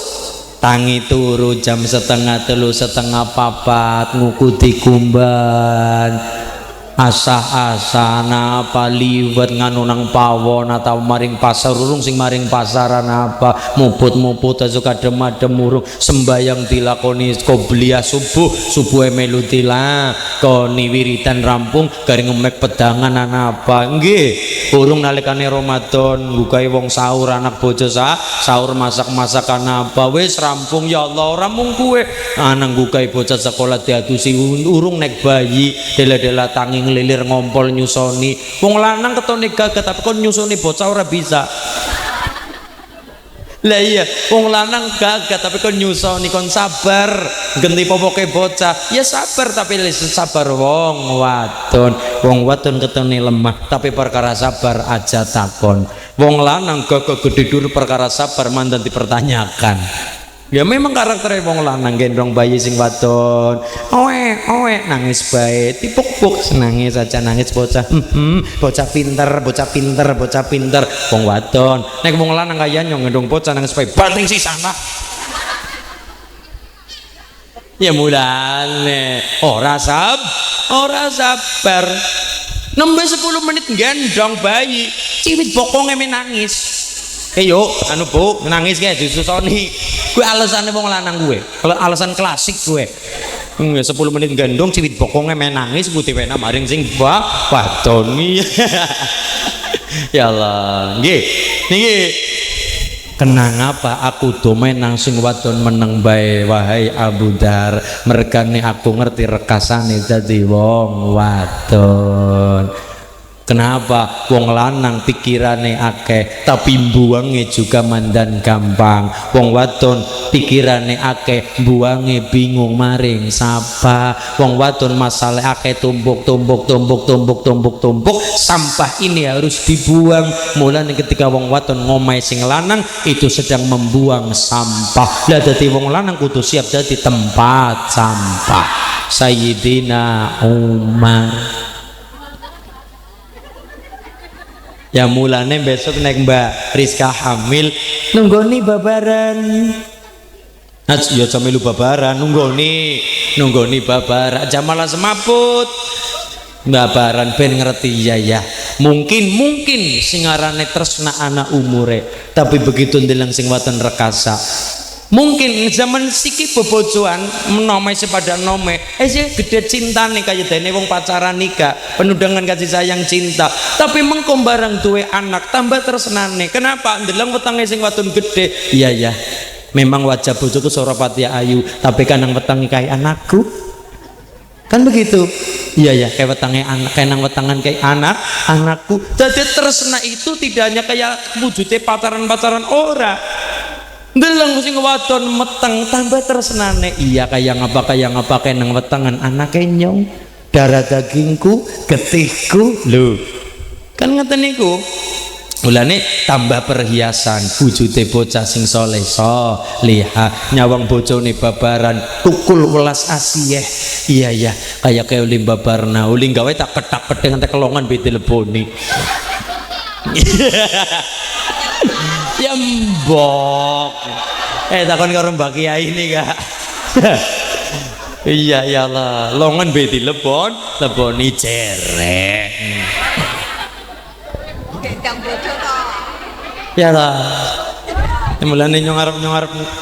tangi turu jam 2:30 3:30 ngukuti kumban asah-asah napa liwat nganu nang pawon atau maring pasar urung sing maring pasaran apa muput aja kadem-adem urung sembayang dilakoni qobliyah subuh melu tila koni wiridan rampung garing ngemek pedangan apa nggih urung nalikane Ramadan bukai wong sahur anak bojo sahur masak-masakan apa wis rampung ya Allah ora mung kuwe anang bukai bocah sekolah diadusi urung nek bayi dela-dela tangi ngelilir ngompol nyusoni wong lanang ketone gagal tapi kon nyusoni bocah ora bisa lah iya wong lanang gagal tapi kon nyusoni kon sabar genti popoke bocah ya sabar tapi sabar wong wadon ketone lemah tapi perkara sabar aja takon wong lanang gagal gede dulu perkara sabar mandan dipertanyakan ya memang karakternya wong lanang gendong bayi sing wadon owe nangis bae tipuk-puk nangis aja nangis bocah bocah pinter wong wadon nek wong lanang kaya nyong gendong bocah nangis bae banting si sana ya mulane ora sabar nembe 10 menit gendong bayi ciwit bokonge menangis yuk anu Bu nangis kayak disusoni gue alasannya wong lanang gue alasan klasik gue 10 menit gendong ciwit bokongnya main nangis putih wena maring sing wadon ya Allah nggih kenang apa aku domain nang sing wadon meneng bae wahai Abu Dar mergane aku ngerti rekasane dadi wong wadon Kenapa? Wong lanang pikirane akeh tapi buange juga mandan gampang. Wong wadon pikirane akeh buange bingung maring sapa. Wong wadon masalah akeh tumpuk sampah ini harus dibuang. Mulane ketika wong wadon ngomai sing lanang itu sedang membuang sampah. Lah dadi wong lanang kudu siap dadi tempat sampah. Sayyidina Umar. Ya mulane besok naik Mbak Rizka hamil nunggoni babaran. Ya sampe lu babaran nunggoni babaran aja malah semaput. Babaran ben ngerti ya. Mungkin sing arane tresna anak umure, tapi begitu ndeleng sing waten rekasa. Mungkin zaman siki bebojoan menomai sepada nome gede cinta nih kayak dene wong pacaran nikah penuh dengan kasih sayang cinta, tapi mengkom barang duwe anak tambah tersenane. Kenapa? Ndeleng wetange sing wadon gede. Iya memang wajah bojoku Sorapati ayu, tapi kan nang wetange kayak anakku kan begitu. Iya kayak wetange anak, kayak nang wetangan kayak anakku. Jadi tresna itu tidak hanya kayak wujudnya pacaran ora. Ndeleng sing wadon meteng tambah tersenane. Iya kayak ngapa kayak nang wetangan anak nyong darah dagingku getihku lho kan ngeten niku. Mulane tambah perhiasan wujude bocah sing soleh liha nyawang bojone babaran tukul welas asih. Iya kayak uli babarna uli gawe tak ketak dengan kelongan bete leboni. Ya mbok takon karo Mbak Kiai ini Kak. Iya ya Allah longan beti leboni cerek. Ya lah mulane nyong arep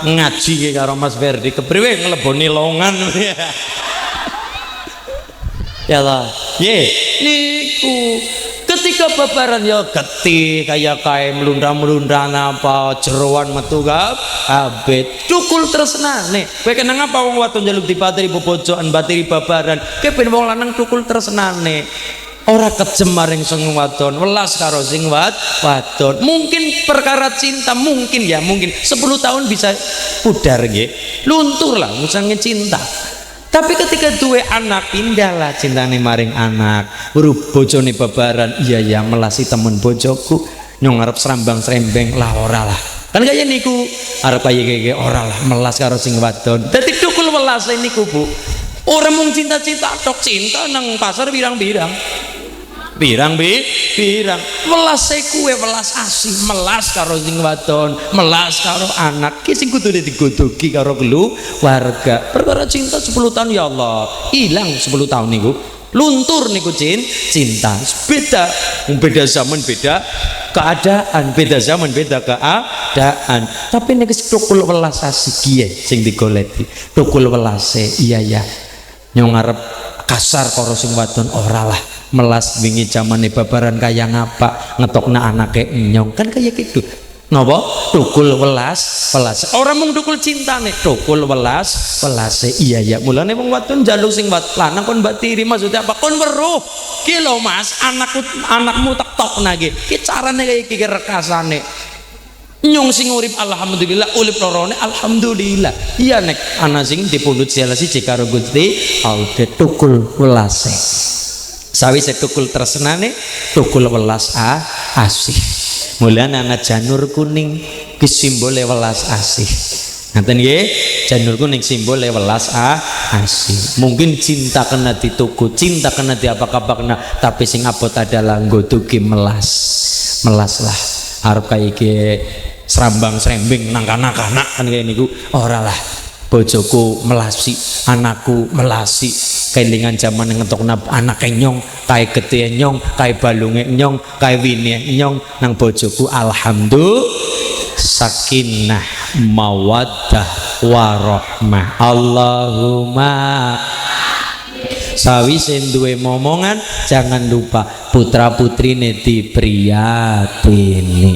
ngaji karo Mas Ferdi kepriwe ngleboni longan. Ya lah niku ketika babaran ya getih kayak melundra apa jeroan metu abet cukul tresnane. Kowe kenang apa wong wadon njaluk dipatri bobojokan batiri babaran kowe ben wong lanang cukul tresnane. Ora kejem maring sing wadon welas karo sing wadon. Mungkin perkara cinta mungkin 10 tahun bisa pudar nggih luntur lah musange cinta. Tapi ketika duwe anak pindahlah cintane maring anak. Bojone babaran iya melasi temen bojoku nyong arep serambang-serembeng lah ora lah. Kan kaya niku arep kaya ora lah melas karo sing wadon. Dadi tukul welas niku Bu. Ora mung cinta-cinta tok, cinta nang pasar pirang-pirang. Welas kuwe welas asih, melas karo sing wadon, melas karo anak. Ki sing kudu digodoki karo keluarga. Perkara cinta 10 tahun ya Allah, ilang 10 tahun niku. Luntur niku cinta. Beda zaman beda keadaan, Tapi nek tukul welas asih kiye sing digoleki. Tukul welase iya. Nyong arep kasar karo sing wadon ora lah. Melas wingi zamane babaran kaya ngapa ngetokna anake nyong kan kaya gitu. Napa? Tukul welas. Ora mung tukul cintane, tukul welase. Iya. Mulane wong wadon njaluk sing lanang kon batiri maksudnya apa? Kon weruh. Ki lho Mas, anakmu tak tokna iki. Ki carane kaya iki rekasane. Nyong sing urip alhamdulillah, urip lorone alhamdulillah. Iya nek ana sing dipundhut jela siji karo Gusti Allah tukul welase. Sawise tukul tresnane, tukul welas asih. Mulane ana janur kuning ki simbole welas asih. Ngaten nggih, janur kuning simbole welas asih. Mungkin cinta kena dituku, cinta kena diapa-apakna, tapi sing abot adalah nggoduki melas lah. Arep kaya iki serambang-serembing nang kanak-kanak kan kaya niku ora lah. Bojoku melasi, anakku melasi. Kelingan zaman ngetokna anake nyong, kae getih nyong, kae balunge nyong, kae wine nyong nang bojoku alhamdulillah sakinah mawaddah warahmah. Allahumma sawise duwe momongan jangan lupa putra putrine dipriyatini.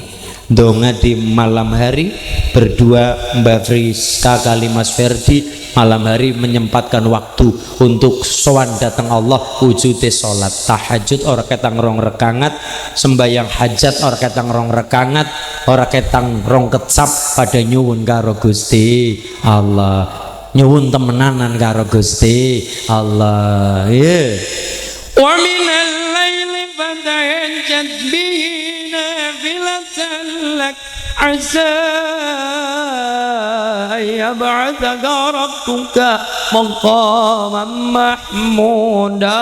Donga di malam hari berdua Mbak Friska kali Mas Ferdi malam hari menyempatkan waktu untuk sowan datang Allah wujude salat tahajud ora ketang rong rekangat, sembayang hajat ora ketang rong rekangat, ora ketang rong kecap pada nyuwun karo Gusti Allah, nyuwun temenanan karo Gusti Allah. Wa minal laili fatahajjat bihi nafilatan lak asa yab'athaka rabbuka maqaman mahmuda.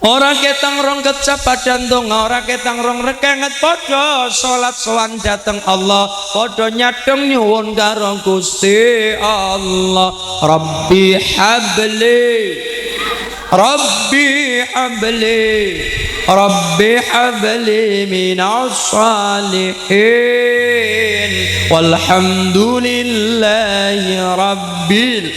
Ora ketang rong kecap padan donga, ora ketang rong rekangat padha salat sowan dateng Allah, padha nyadong nyuwun karo Gusti Allah. Rabbi habli Rabbi habli Rabbi habli minas salihin walhamdulillahi rabbil.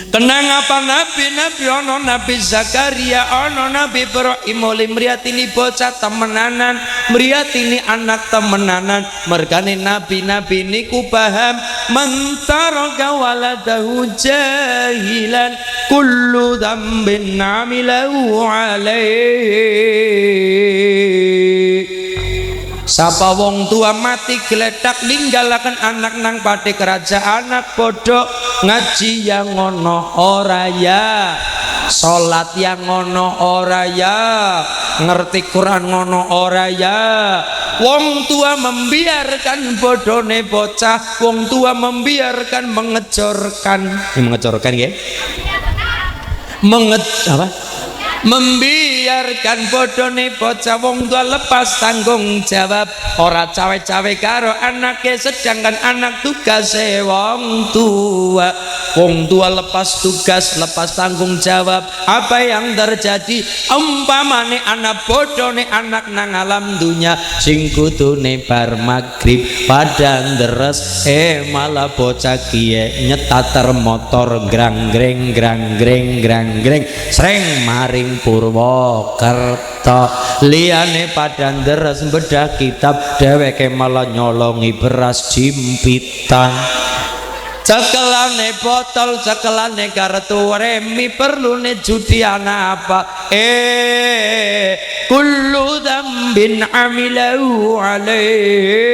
Kenang apa nabi-nabi ono Nabi Zakaria ono Nabi Ibrahim oleh mriyatini bocah temenanan, mriyatini anak temenanan. Mergane nabi-nabi niku paham mentaraka waladahu jahilan kullu dzambin amilahu alaihi. Sapa wong tua mati geledak ninggalaken anak nang pati kerajaan, anak bodoh ngaji yang ngono ora ya, salat yang ngono ora ya, ngerti Quran ngono ora ya. Wong tua membiarkan bodone bocah, wong tua membiarkan mengejorkan ya, membiarkan bodone bocah. Wong tua lepas tanggung jawab, ora cawe-cawe karo anake, sedangkan anak tugase wong tua. Wong tua lepas tugas, lepas tanggung jawab. Apa yang terjadi? Umpamane anak bodone anak nang alam dunya, sing kudune bar magrib padang deres, malah bocah kiye nyetater motor grang-greng grang-greng grang-greng sreng maring Purwokerto. Liyane padang deres bedah kitab, dheweke malah nyolongi beras jimpitan. Cekelane botol, cekelane kartu remi, perlune judi ana apa? Kullu dzambin amilahu alaihi.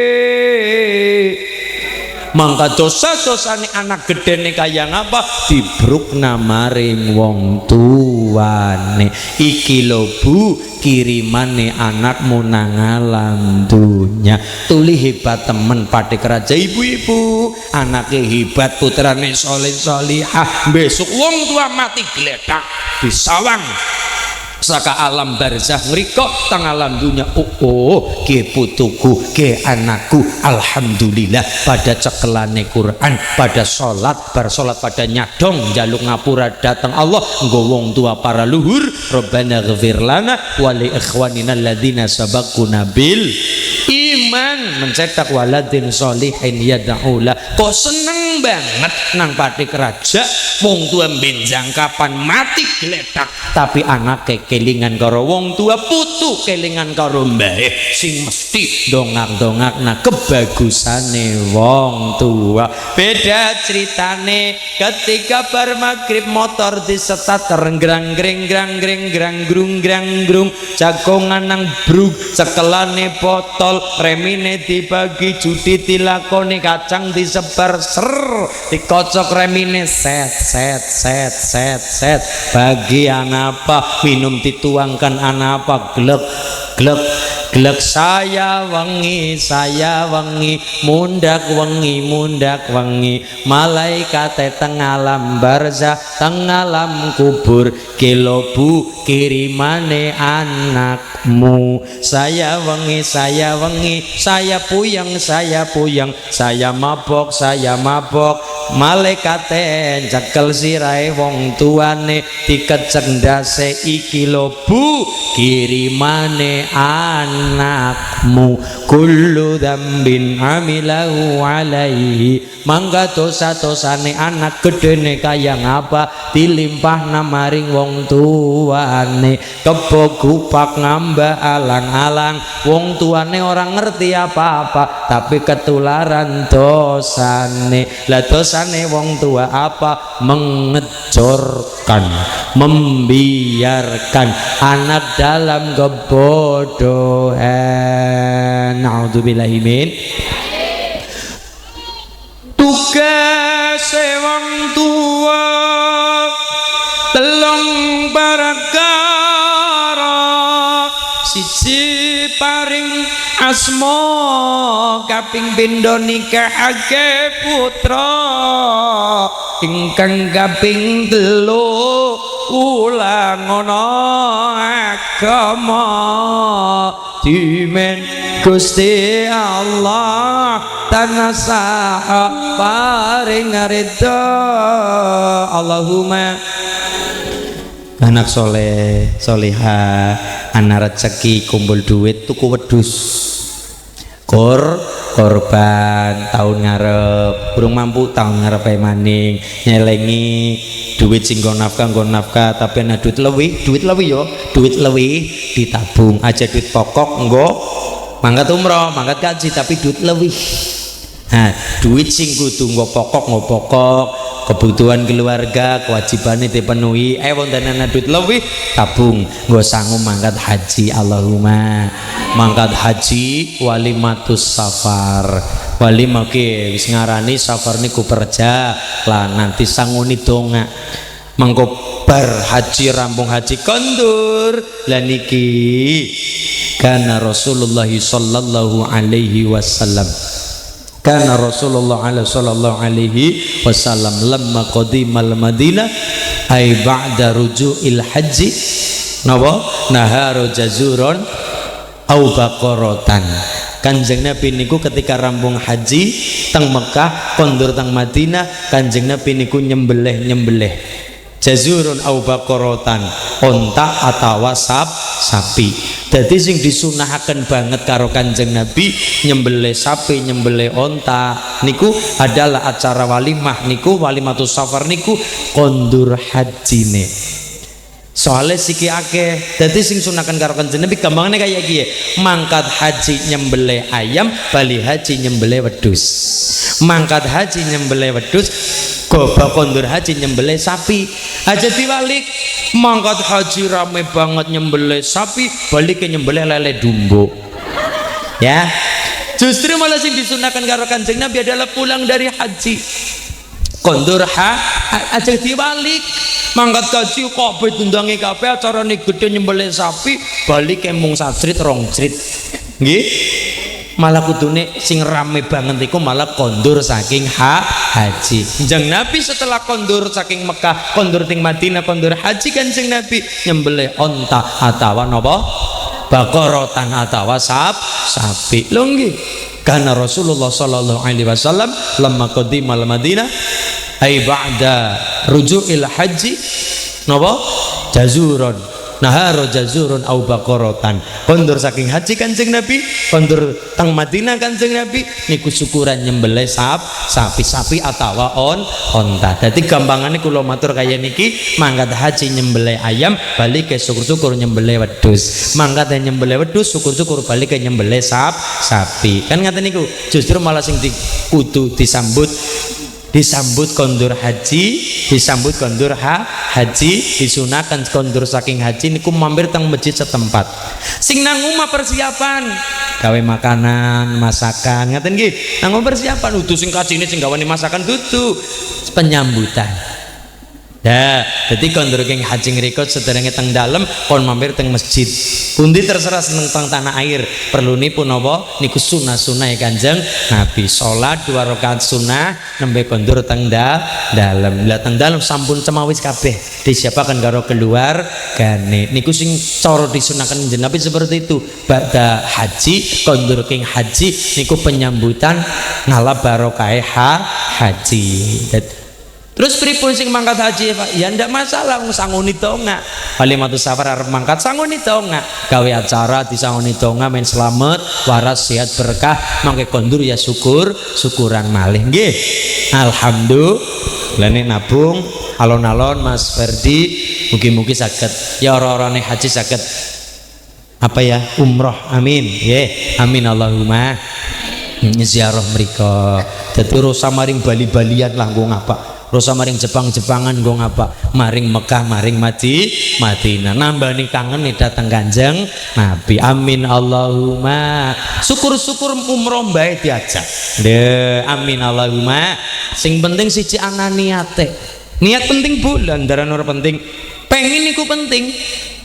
Mangka dosa-dosane anak gedene kaya ngapa dibrukna maring wong tuane. Iki lho Bu, kirimane anakmu nang alam dunya. Tuli hebat temen pati keraja ibu-ibu, anake hebat putrane soleh solihah. Besok wong tua mati geledak disawang saka alam barzah ngriko tang alam dunya. Ke putuku, ke anakku, alhamdulillah pada cekelane Quran, pada sholat, bar sholat pada nyadong jaluk ngapura datang Allah nggo wong tua para luhur. Rabbana ghfir lana wa li ikhwanina alladzina sabaquna bil iman, mencetak waladin sholihin yad'ula. Kok seneng banget nang pati keraja wong tua benjang kapan mati geledak, tapi anake kelingan karo wong tua, putu kelingan karo mbae sing mesti dongak-dongakna kebagusane wong tua. Beda ceritane ketika bar magrib motor disetat renggrang-greng grang-greng grang-grung grang-grung, jagongan nang brug, cekelane botol, remine dibagi, judi dilakoni, kacang disebar ser, dikocok remine set set set set set, bagian apa minum dituangkan apa glek glek glek. Saya wengi mundak wengi malaikat teng alam barzah teng alam kubur. Kilobu kirimane anakmu. Saya wengi saya puyeng saya mabok malaikat cekel sirahe wong tuane dikecek ndase. Iki lho Bu kirimane anak anakmu kullu dzambin amilahu alaihi mangga dosa-dosane anak gedene kaya ngapa dilimpahna maring wong tuane kebo gupak ngambah alang-alang wong tuane orang ngerti apa-apa tapi ketularan dosane lah dosane wong tua apa mengejorkan membiarkan anak dalam kebodohan naudzubillahi min tugas wong tua telung perkara siji paring asma kaping pindho nikahake putra ingkang kaping telu ulang ana agama dimen Gusti Allah tanasa paring ridho Allahumma anak soleh solihah anak rezeki kumpul duit tuku wedhus korban tahun ngarep burung mampu tahun ngarep maning nyelengi duit sing nggo nafkah tapi ana duit lebih yo duit lebih ditabung aja duit pokok nggo mangkat umroh mangkat kaji tapi duit lebih nah duit sing kudu nggo pokok kebutuhan keluarga kewajibannya dipenuhi wonten ana duit lebih tabung nggo sanggup mangkat haji Allahumma mangkat haji walimatus safar walimah ki wis ngarani safar niku perja lah nanti sanguni donga mengko bar haji rampung haji kondur lah niki kana Rasulullah sallallahu alaihi wasallam kana Rasulullah sallallahu alaihi wasallam lamma qadimal Madinah ay ba'da ruju'il haji napa naharu jazuron au baqaratan Kanjeng Nabi niku ketika rampung haji teng Mekah kondur teng Madinah Kanjeng Nabi niku nyembelih jazurun au baqaratan onta atawa sapi jadi sing disunahaken banget karo Kanjeng Nabi nyembelih sapi nyembelih onta niku adalah acara walimah niku walimatus safar niku kondur hajine soalnya siki akeh jadi sing sunakan karo Kanjeng Nabi gampangane kaya iki mangkat haji nyembelih ayam bali haji nyembelih wedhus mangkat haji nyembelih wedhus goba kondur haji nyembelih sapi aja diwalik mangkat haji rame banget nyembelih sapi balik ke nyembelih lele dumbo ya justru malah sing disunahkan karo Kanjeng Nabi adalah pulang dari haji kondur aja diwalik mangkat haji kabeh tundangi kabeh acarane gede nyembelih sapi balik ke mung satrit rong crit nggih malah kudune sing rame banget iku malah kondur saking haji Kanjeng Nabi setelah kondur saking Mekah kondur ting Madinah kondur haji Kanjeng Nabi nyembelih onta atawa napa baqaratan atawa sapi lho nggih kana Rasulullah sallallahu alaihi wasallam lamma qadimal Madinah ay ba'da ruju'il haji napa jazuron naharo jazurun au baqaratan kondur saking haji Kanjeng Nabi kondur teng Madinah Kanjeng Nabi niku syukuran nyembelih sapi atawa onta dadi gampangane kula matur kaya niki mangkat haji nyembelih ayam balik ke syukur-syukur nyembelih wedhus mangkat nyembelih wedhus syukur-syukur balik ke nyembelih sapi kan ngaten niku justru malah sing kudu disambut kondur haji disambut kondur haji disunahkan kondur saking haji niku mampir teng masjid setempat sing nang omah persiapan gawe makanan masakan ngaten nggih nang persiapan utuh sing kajine sing gawane masakan dudu penyambutan ya jadi kondur king haji ngrikut sederenge teng dalem kon mampir teng masjid pundi terserah seneng teng tanah air perlu nipun napa niku sunah-sunah Kanjeng Nabi salat 2 rakaat sunah nembe kondur teng dalem lah teng dalem sampun cemawis kabeh disiapaken karo keluar gane niku sing cara disunahkan Kanjeng Nabi seperti itu ba'da haji kondur king haji niku penyambutan ngala barokah haji Terus pripun sing mangkat haji Pak? Ya ndak masalah, sangoni tonga. Kalimatus safar arep mangkat sangoni tonga. Gawe acara disangoni tonga men selamat, waras sehat berkah, mangke kondur ya syukuran malih nggih. Alhamdulillah nek nabung alon-alon Mas Ferdi mugi-mugi saged ya ora-orane haji saged apa ya umroh amin nggih amin Allahumma ziarah mriko dadi rosa maring Bali-balian lah nggo ngapa rosa maring Jepang-Jepangan nggo ngapa maring Mekah maring Madinah nambani kangen nih datang Kanjeng Nabi amin Allahumma syukur-syukur umroh bae diajak nggih amin Allahumma sing penting siji ana niate niat penting bulan darah ora penting pengen iku penting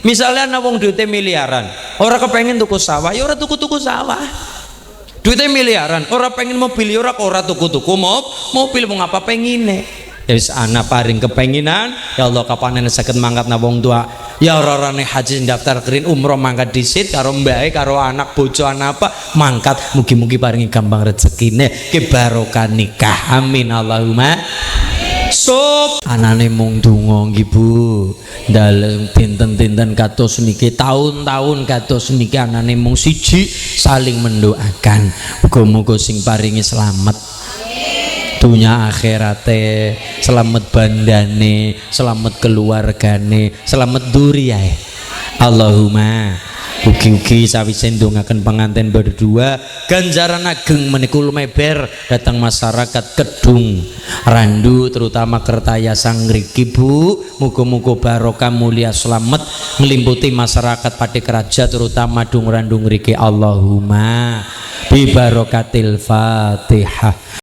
misalnya ana wong duite miliaran ora kepengen tuku sawah ya ora tuku-tuku sawah duitnya miliaran ora pengen mobil ya ora tuku-tuku mobil mau ngapa pengine ya wis ana paring kepenginan ya Allah kapan saged mangkat wong tua ya ora-orane haji daftar kerin umroh mangkat disit karo mbae karo anak bojo anak apa mangkat mugi-mugi paringi gampang rezekine ke barokah nikah amin Allahumma sop anane mung donga nggih Bu dalem dinten-dinten kados niki tahun-tahun kados niki anane mung siji saling mendoakan muga-muga sing paringi selamat dunia akhirate selamat bandane selamat keluargane selamat duriyae Allahumma ugi-ugi sawise ndongaken pengantin berdua ganjaran ageng menika lumeber datang masyarakat Kedung Randu terutama Kertaya sang ngriki Bu muga-muga barokah mulia selamat nglimputi masyarakat Pati Keraja terutama Dung Randu ngriki Allahumma bi barokatil Fatihah.